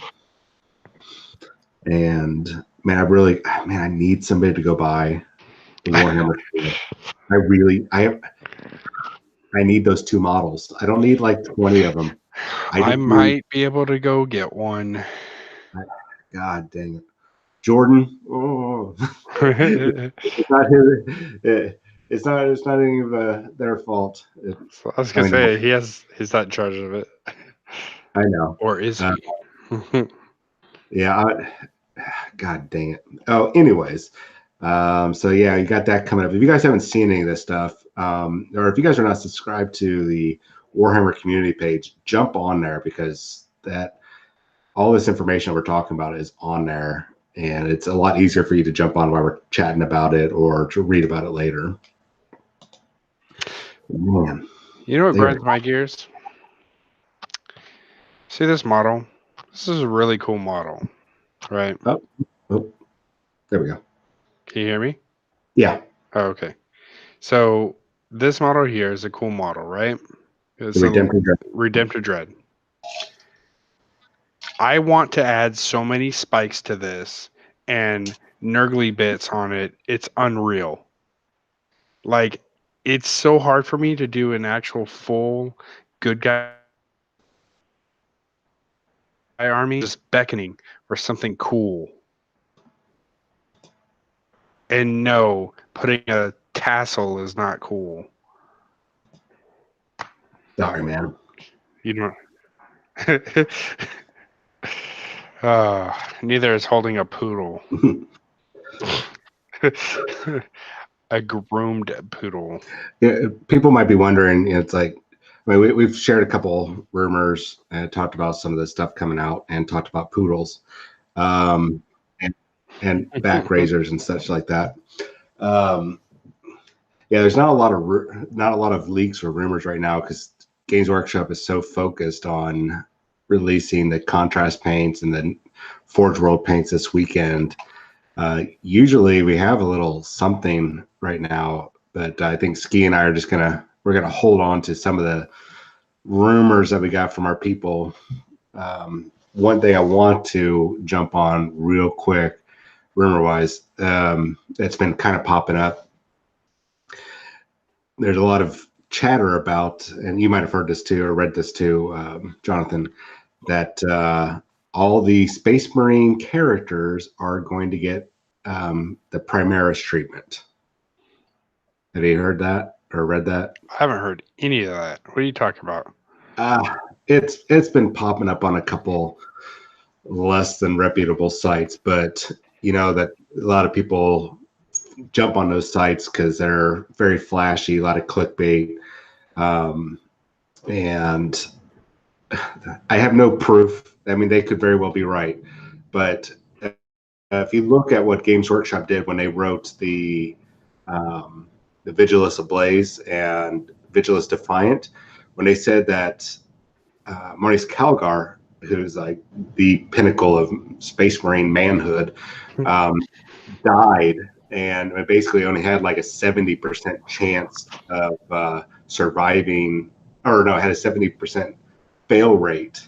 And man, I need somebody to go buy the Warhammer. I need those two models. I don't need like 20 of them. I I just need. might be able to go get one. God dang it, Jordan. Oh, I it's not his. It's not any of their fault. So I was I gonna mean, say he's not in charge of it, I know. or is Uh, he? yeah. God dang it. Oh, anyways. So yeah, you got that coming up. If you guys haven't seen any of this stuff, or if you guys are not subscribed to the Warhammer community page, jump on there because that all this information we're talking about is on there, and it's a lot easier for you to jump on while we're chatting about it or to read about it later. Man, You know what there. grinds my gears? See this model? This is a really cool model, right? Oh, oh, there we go. Can you hear me? Yeah, Oh, okay. So this model here is a cool model, right? the It's a redemptive. Redemptive Dread. I want to add so many spikes to this and nurgly bits on it. It's unreal. Like, it's so hard for me to do an actual full good guy army, just beckoning for something cool. And no, putting a tassel is not cool. Sorry, man. You know. Neither is holding a poodle. A groomed poodle. Yeah, people might be wondering. It's like, I mean, we've shared a couple rumors and talked about some of the stuff coming out and talked about poodles, um, and, and back razors and such like that. Um, yeah, there's not a lot of not a lot of leaks or rumors right now because Games Workshop is so focused on releasing the contrast paints and the Forge World paints this weekend. Usually we have a little something right now, but I think Ski and I are just we're gonna hold on to some of the rumors that we got from our people. One thing I want to jump on real quick, rumor wise, that's been kind of popping up. There's a lot of chatter about, and you might have heard this too or read this too, Jonathan, that all the Space Marine characters are going to get the Primaris treatment. Have you heard that or read that? I haven't heard any of that. What are you talking about? Uh, it's been popping up on a couple less than reputable sites, but you know that a lot of people jump on those sites because they're very flashy, a lot of clickbait, um, and I have no proof. I mean, they could very well be right, but if you look at what Games Workshop did when they wrote the Vigilus Ablaze and Vigilus Defiant, when they said that Maurice Calgar, who's like the pinnacle of Space Marine manhood, um, died and basically only had like a 70% chance of surviving, or no, had a 70% fail rate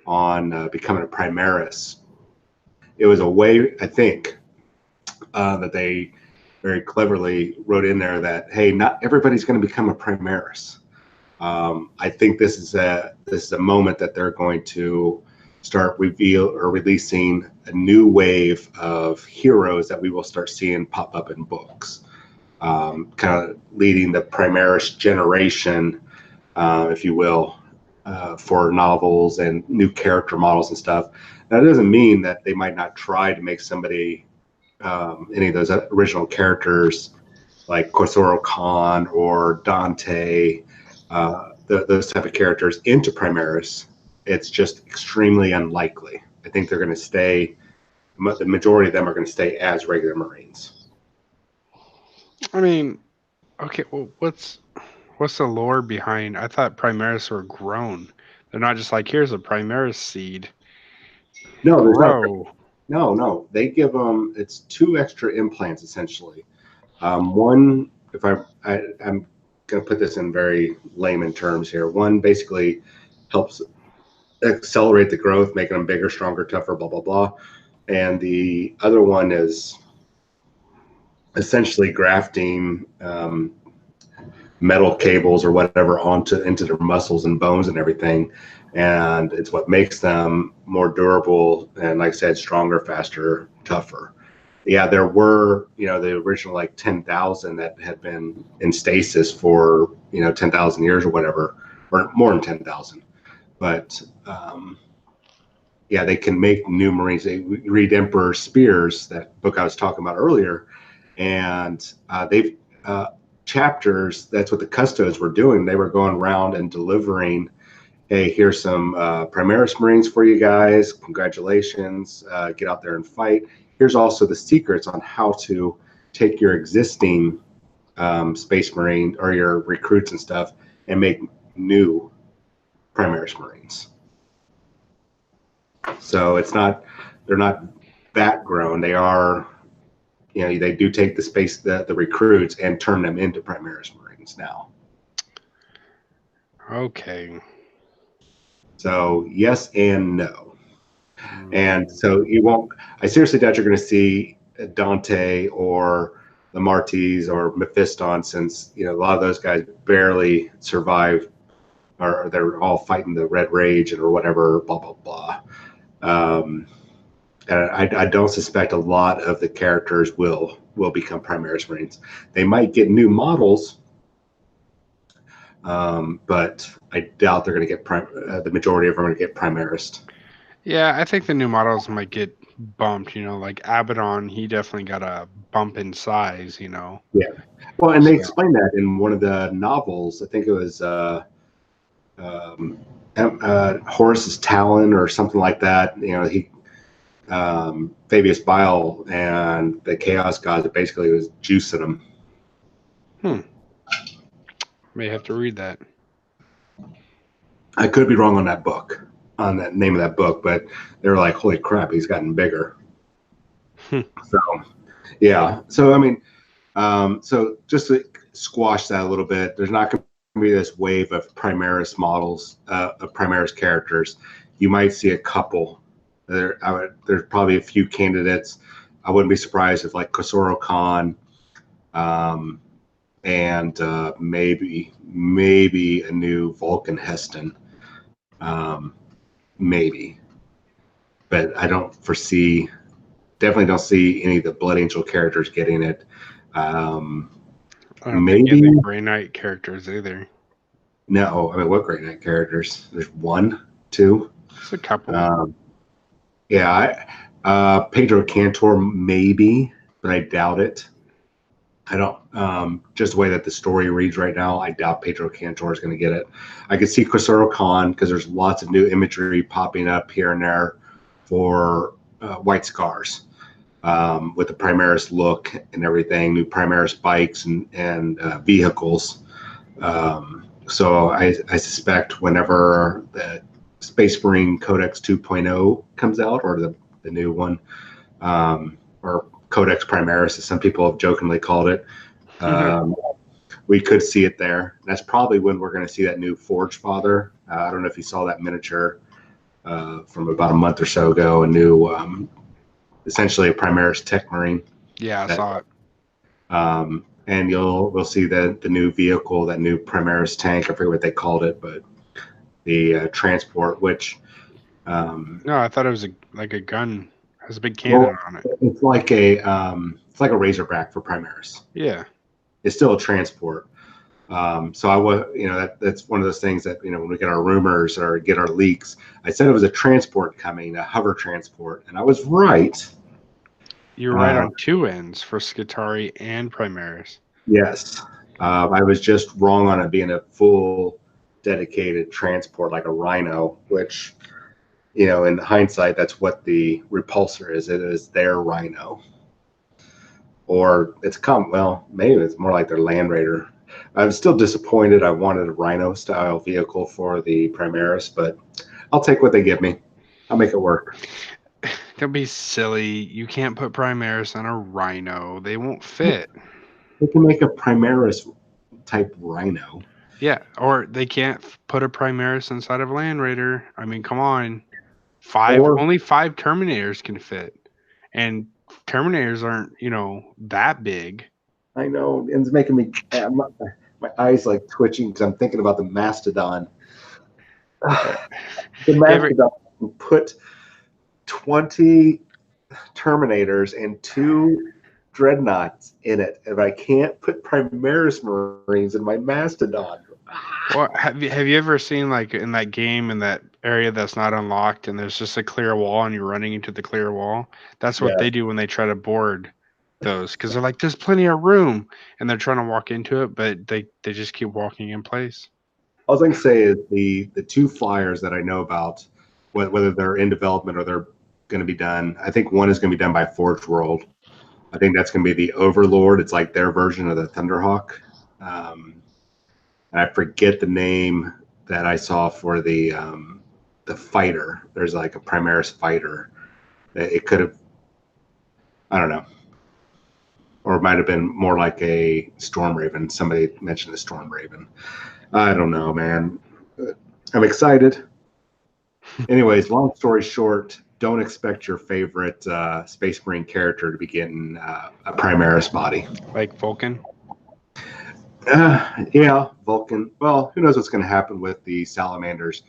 on becoming a Primaris. It was a way, I think, that they very cleverly wrote in there that, hey, not everybody's going to become a Primaris. I think this is a moment that they're going to start releasing a new wave of heroes that we will start seeing pop up in books, kind of leading the Primaris generation, if you will, for novels and new character models and stuff. That doesn't mean that they might not try to make somebody, any of those original characters like Korsoro Khan or Dante, those type of characters into Primaris. It's just extremely unlikely. I think they're going to stay. The majority of them are going to stay as regular Marines. I mean, okay, well, what's the lore behind? I thought Primaris were grown. They're not just like here's a Primaris seed, No, there's not. grow. No. They give them. It's 2 extra implants essentially. One, if I'm going to put this in very layman terms here. One basically helps accelerate the growth, making them bigger, stronger, tougher, blah blah blah. And the other one is essentially grafting metal cables or whatever onto into their muscles and bones and everything. And it's what makes them more durable and, like I said, stronger, faster, tougher. yeah, there were, the original like 10,000 that had been in stasis for, 10,000 years or whatever, or more than 10,000. But yeah, they can make new Marines. They read Emperor Spears, that book I was talking about earlier, and they've chapters. That's what the custodes were doing. They were going around and delivering. Hey, here's some Primaris Marines for you guys. Congratulations. Get out there and fight. Here's also the secrets on how to take your existing Space Marine or your recruits and stuff and make new Primaris Marines. So they're not that grown. They are, they do take the recruits and turn them into Primaris Marines now. Okay. So yes and no. And so I seriously doubt you're going to see Dante or the Martes or Mephiston, since, a lot of those guys barely survive, or they're all fighting the Red Rage or whatever, blah, blah, blah. And I don't suspect a lot of the characters will become Primaris Marines. They might get new models, but I doubt they're going to get the majority of them are going to get Primaris. Yeah, I think the new models might get bumped. Like Abaddon, he definitely got a bump in size. Yeah. Well, and they So explained that in one of the novels. I think it was Horus's Talon or something like that. Fabius Bile and the Chaos Gods basically was juicing them. May have to read that. I could be wrong on that book, on that name of that book, but they were like, "Holy crap, he's gotten bigger." So, yeah. So I mean, so just to squash that a little bit, there's not going to be this wave of Primaris models, of Primaris characters. You might see a couple. There's probably a few candidates. I wouldn't be surprised if like Khosrow Khan, and maybe a new Vulcan Heston, maybe. But I don't foresee. Definitely don't see any of the Blood Angel characters getting it. I don't think Maybe any Grey Knight characters either. no. I mean, what Grey Knight characters? There's one, two. Just a couple. Yeah, Pedro Cantor maybe, but I doubt it. I don't. Just the way that the story reads right now, I doubt Pedro Cantor is going to get it. I could see Khosrow Khan, because there's lots of new imagery popping up here and there for White Scars, with the Primaris look and everything, new Primaris bikes and vehicles. So I suspect whenever the Space Marine Codex 2.0 comes out, or the new one, or Codex Primaris, as some people have jokingly called it, we could see it there. That's probably when we're going to see that new Forge Father. I don't know if you saw that miniature from about a month or so ago, a new, essentially a Primaris Tech Marine. Yeah, I saw it. And we'll see the new vehicle, that new Primaris tank. I forget what they called it, but the transport, which No, I thought it was like a gun. It has a big cannon on it. it's like a Razorback for Primaris. Yeah. It's still a transport. So I was, that's one of those things that, when we get our rumors or get our leaks, I said it was a transport coming, a hover transport, and I was right. You're right on two ends for Skitarii and Primaris. Yes. I was just wrong on it being a full dedicated transport like a Rhino, which, in hindsight, that's what the repulsor is. It is their Rhino. Or maybe it's more like their Land Raider. I'm still disappointed. I wanted a Rhino style vehicle for the Primaris, but I'll take what they give me. I'll make it work. Don't be silly. You can't put Primaris on a Rhino. They won't fit. They can make a Primaris type Rhino. Yeah, or they can't put a Primaris inside of Land Raider. I mean, come on. Only 5 Terminators can fit. And Terminators aren't, that big. I know, and it's making me my eyes like twitching because I'm thinking about the Mastodon. The Mastodon put 20 Terminators and 2 Dreadnoughts in it, and I can't put Primaris Marines in my Mastodon. Well, have you ever seen like in that game in that area that's not unlocked and there's just a clear wall and you're running into the clear wall? That's what Yeah, they do when they try to board those because they're like, there's plenty of room, and they're trying to walk into it, but they just keep walking in place. all I can say is the 2 flyers that I know about, whether they're in development or they're going to be done. I think one is going to be done by Forge World. I think that's going to be the Overlord. It's like their version of the Thunderhawk. And I forget the name that I saw for the fighter. There's like a Primaris fighter. It could have, I don't know, or it might have been more like a Storm Raven. Somebody mentioned a Storm Raven. I don't know, man. I'm excited. Anyways, long story short, don't expect your favorite Space Marine character to be getting a Primaris body. Like Vulcan. Yeah, Vulcan. Well, who knows what's going to happen with the salamanders?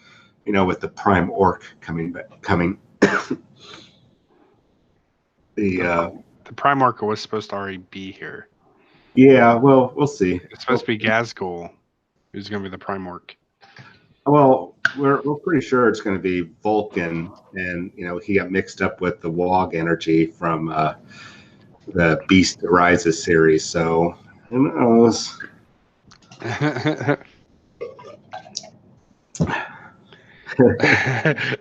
You know, with the Prime Orc coming. The Primarch was supposed to already be here. Yeah, well, we'll see. It's supposed to be Gazgul who's going to be the Primarch. Well, we're pretty sure it's going to be Vulcan, and you know he got mixed up with the Wog energy from the Beast Rises series. So who knows?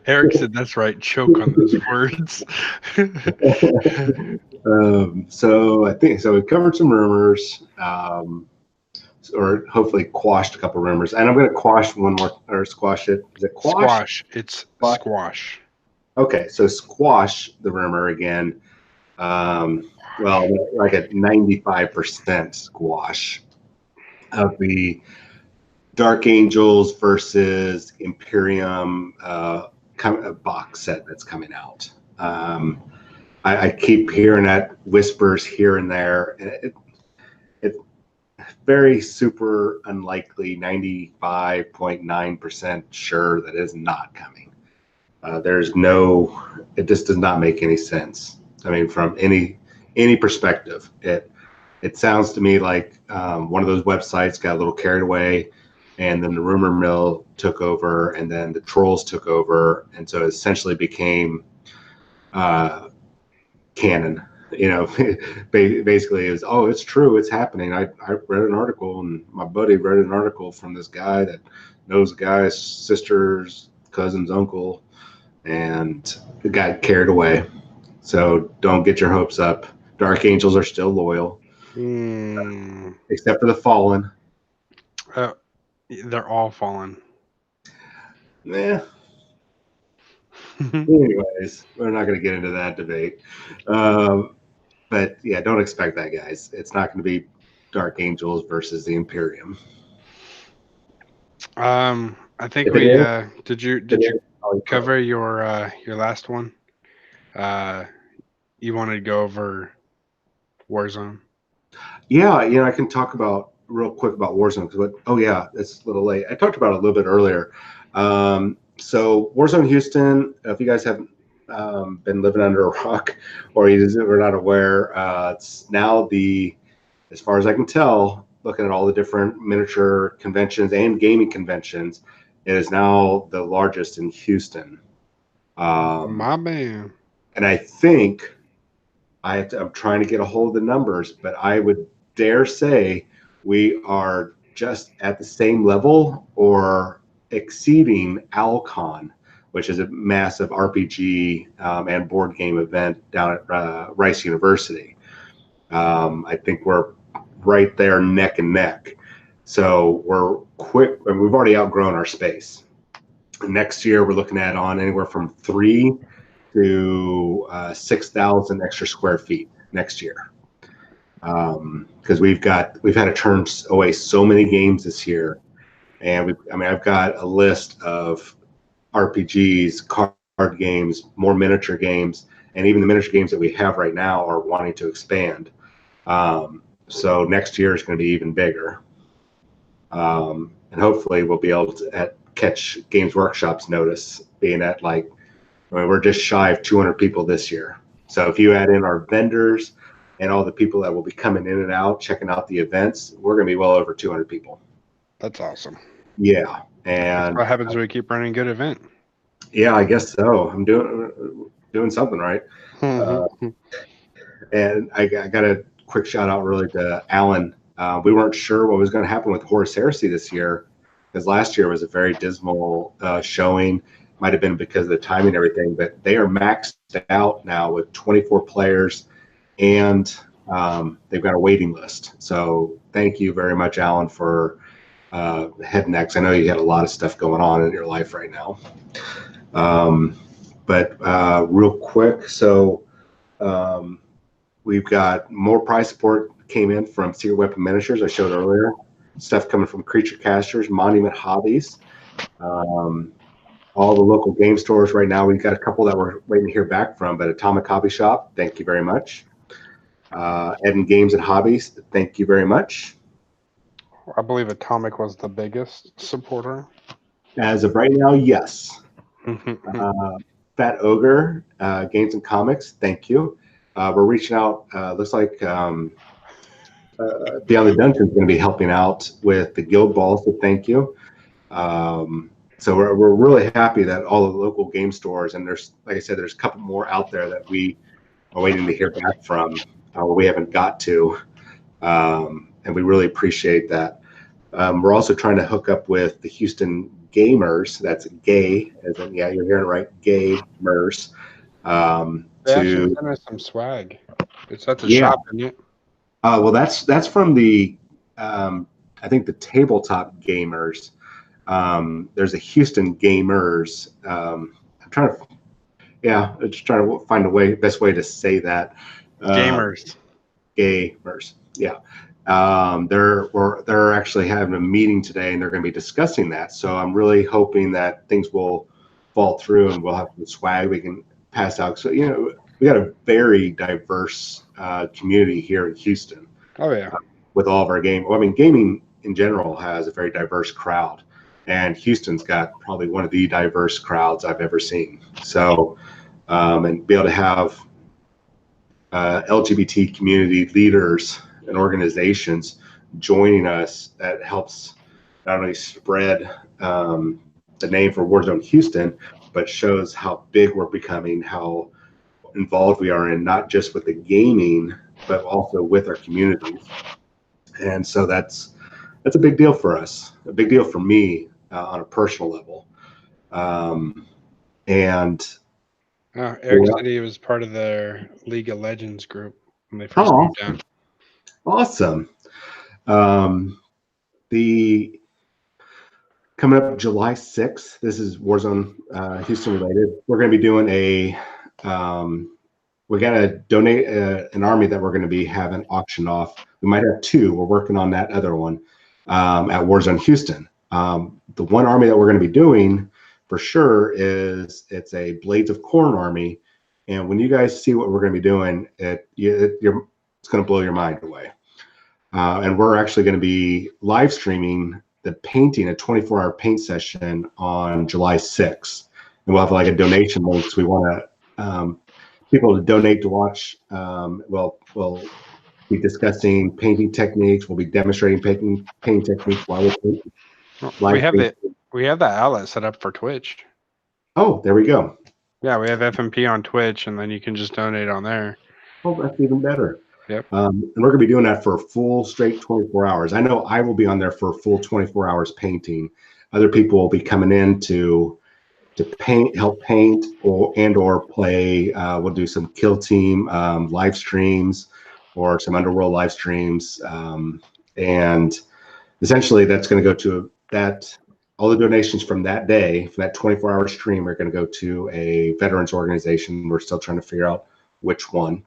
Eric said that's right. Choke on those words. So I think so. We covered some rumors, or hopefully quashed a couple rumors, and I'm going to quash one more or squash it. Is it quash? Squash. It's squash. Okay, so squash the rumor again. Well, like a 95% squash of the Dark Angels versus Imperium box set that's coming out. I keep hearing that whispers here and there. It's very super unlikely, 95.9% sure that it is not coming. There's no, it just does not make any sense. I mean, from any perspective, it sounds to me like one of those websites got a little carried away, and then the rumor mill took over, and then the trolls took over, and so it essentially became canon. You know, basically it was, oh, it's true, it's happening. I read an article, and my buddy read an article from this guy that knows the guy's sister's cousin's uncle, and it got carried away. So don't get your hopes up. Dark Angels are still loyal, except for the Fallen. They're all fallen. Yeah. Anyways, we're not going to get into that debate. But yeah, don't expect that, guys. It's not going to be Dark Angels versus the Imperium. I think If we it is, did you cover your last one? You wanted to go over Warzone? Yeah, you know, I can talk about real quick about Warzone. Oh yeah, it's a little late. I talked about it a little bit earlier. So Warzone Houston, if you guys haven't been living under a rock or you are not aware, it's now as far as I can tell, looking at all the different miniature conventions and gaming conventions, it is now the largest in Houston. My man. And I think I'm trying to get a hold of the numbers, but I would dare say we are just at the same level or exceeding Alcon, which is a massive RPG and board game event down at Rice University. I think we're right there neck and neck. So we're quick, and we've already outgrown our space. Next year, we're looking at on anywhere from 3 to 6,000 extra square feet next year. Because we've had to turn away so many games this year. And I've got a list of RPGs, card games, more miniature games, and even the miniature games that we have right now are wanting to expand. So next year is going to be even bigger. And hopefully we'll be able to catch Games Workshop's notice, being at we're just shy of 200 people this year. So if you add in our vendors and all the people that will be coming in and out, checking out the events, we're going to be well over 200 people. That's awesome. Yeah. That's And what happens when we keep running a good event. yeah, I guess so. I'm doing something right. Uh, and I got a quick shout out really to Alan. We weren't sure what was going to happen with Horus Heresy this year because last year was a very dismal showing. Might have been because of the timing and everything, but they are maxed out now with 24 players and they've got a waiting list. So thank you very much, Alan, for heading next. I know you had a lot of stuff going on in your life right now. But real quick, so we've got more prize support came in from Secret Weapon Miniatures, I showed earlier. Stuff coming from Creature Casters, Monument Hobbies. All the local game stores right now. We've got a couple that we're waiting to hear back from, but Atomic Hobby Shop, thank you very much. Eden Games and Hobbies, thank you very much. I believe Atomic was the biggest supporter. As of right now, yes. Fat Ogre, Games and Comics, thank you. We're reaching out. Looks like Beyond the Dungeon is going to be helping out with the Guild Ball, so thank you. So we're really happy that all the local game stores, and there's, like I said, there's a couple more out there that we are waiting to hear back from, we haven't got to, and we really appreciate that. We're also trying to hook up with the Houston Gamers. That's gay, as in, yeah, you're hearing it right, gamers. They actually sent us some swag. It's at the Yeah. shop, isn't it? Well, that's from the, I think the Tabletop Gamers. There's a Houston Gamers. I'm trying to find a best way to say that. Gamers. Gamers. Yeah. They're actually having a meeting today, and they're going to be discussing that. So I'm really hoping that things will fall through, and we'll have some swag we can pass out. So we got a very diverse community here in Houston. Oh yeah. With all of our game, well, I mean, gaming in general has a very diverse crowd, and Houston's got probably one of the diverse crowds I've ever seen. So, and be able to have LGBT community leaders and organizations joining us, that helps not only spread the name for Warzone Houston, but shows how big we're becoming, how involved we are in not just with the gaming, but also with our communities. And so that's a big deal for us, a big deal for me on a personal level. And Eric said he was part of their League of Legends group when they first moved down. Awesome. The coming up July 6th, this is Warzone Houston related. We're going to be doing we got to donate an army that we're going to be having auctioned off. We might have two. We're working on that other one at Warzone Houston. The one army that we're going to be doing for sure it's a Blades of Corn army. And when you guys see what we're going to be doing, it's going to blow your mind away. And we're actually going to be live streaming the painting, a 24-hour paint session on July 6th. And we'll have like a donation link. So we want to people to donate to watch. We'll be discussing painting techniques. We'll be demonstrating painting techniques while we're painting. We have that outlet set up for Twitch. Oh, there we go. Yeah, we have FNP on Twitch, and then you can just donate on there. Oh, that's even better. Yep. And we're going to be doing that for a full straight 24 hours. I know I will be on there for a full 24 hours painting. Other people will be coming in to paint, help paint, or play. We'll do some kill team live streams or some Underworld live streams. And essentially that's going to go to that. All the donations from that day, for that 24-hour stream, are going to go to a veterans organization. We're still trying to figure out which one.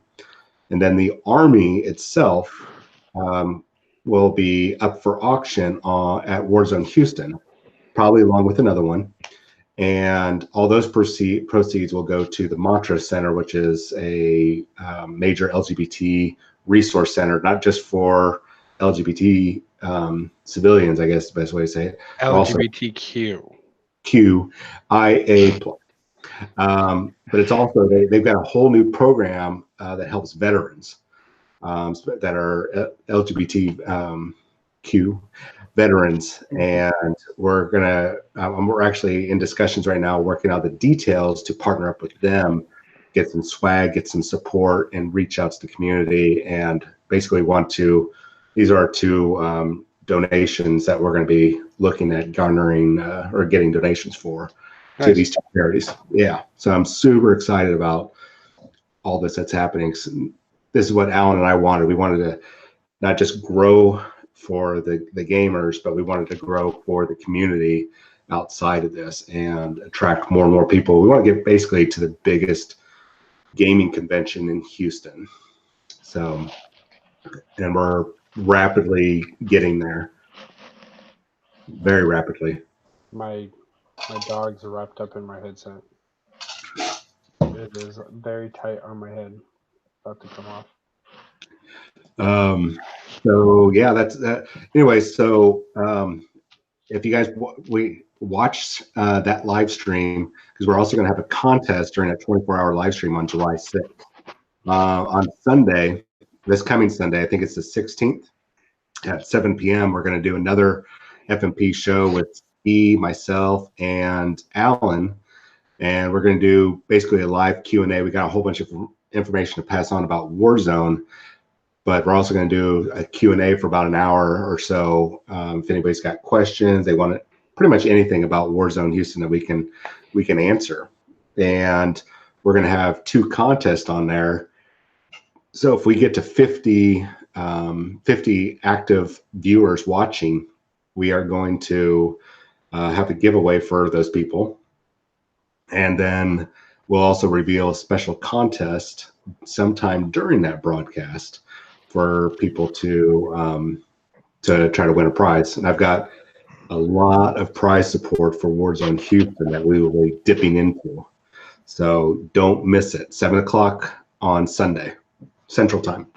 And then the army itself will be up for auction at Warzone Houston, probably along with another one. And all those proceeds will go to the Mantra Center, which is a major LGBT resource center, not just for LGBT civilians, I guess the best way to say it. LGBTQ. QIA+. But it's also they've got a whole new program that helps veterans that are LGBTQ veterans, and we're actually in discussions right now, working out the details to partner up with them, get some swag, get some support, and reach out to the community, and basically these are our two donations that we're going to be looking at garnering or getting donations for to Nice. these two charities. Yeah, so I'm super excited about all this that's happening. This is what Alan and I wanted. We wanted to not just grow for the gamers, but we wanted to grow for the community outside of this and attract more and more people. We want to get basically to the biggest gaming convention in Houston. So, and we're rapidly getting there, very rapidly. My dogs are wrapped up in my headset. It is very tight on my head. About to come off. So yeah, that's that. Anyway, so if you guys we watch that live stream, because we're also going to have a contest during that 24-hour live stream on July 6th. On Sunday, this coming Sunday, I think it's the 16th at 7 p.m. We're going to do another FNP show with myself, and Alan, and we're going to do basically a live Q&A. We got a whole bunch of information to pass on about Warzone, but we're also going to do a Q&A for about an hour or so. If anybody's got questions, they want pretty much anything about Warzone Houston that we can answer. And we're going to have two contests on there. So if we get to 50 active viewers watching, we are going to have a giveaway for those people. And then we'll also reveal a special contest sometime during that broadcast for people to try to win a prize. And I've got a lot of prize support for Warzone Houston that we will be dipping into. So don't miss it. 7 o'clock on Sunday, Central Time.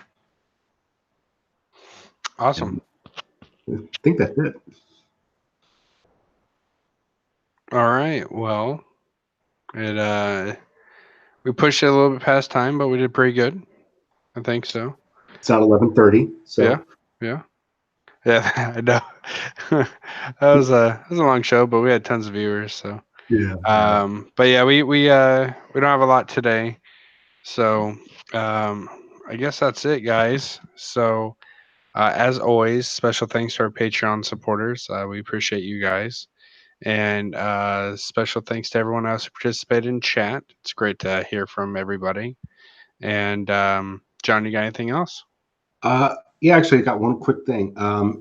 Awesome. And I think that's it. All right. Well, we pushed it a little bit past time, but we did pretty good. I think so. It's not 11:30. So Yeah. I know. That was a long show, but we had tons of viewers. So, yeah. but yeah, we don't have a lot today. So, I guess that's it, guys. So, as always, special thanks to our Patreon supporters. We appreciate you guys. And special thanks to everyone else who participated in chat. It's great to hear from everybody. And John, you got anything else? Yeah, actually, I got one quick thing.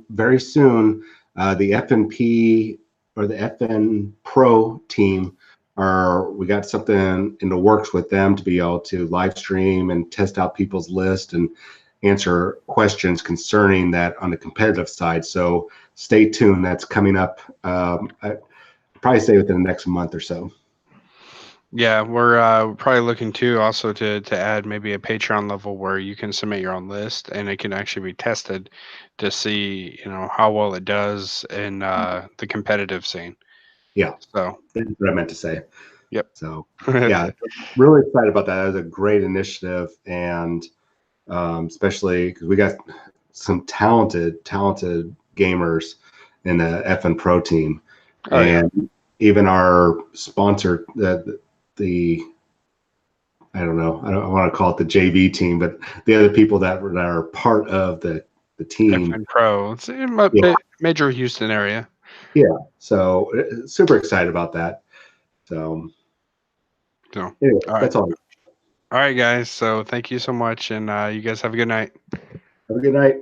Very soon, the FNP or the FN Pro team we got something in the works with them to be able to live stream and test out people's list and answer questions concerning that on the competitive side. So stay tuned. That's coming up. I probably say within the next month or so. Yeah, we're probably looking too also to add maybe a Patreon level where you can submit your own list and it can actually be tested to see, how well it does in the competitive scene. Yeah, So that's what I meant to say. Yep. So yeah, really excited about that. That was a great initiative, and especially because we got some talented gamers in the FN Pro team, and even our sponsor, the I don't know, I don't want to call it the JV team, but the other people that are part of the team. FN Pro, it's in major Houston area. Yeah, so super excited about that. So anyway, that's all. All right, guys. So thank you so much, and you guys have a good night. Have a good night.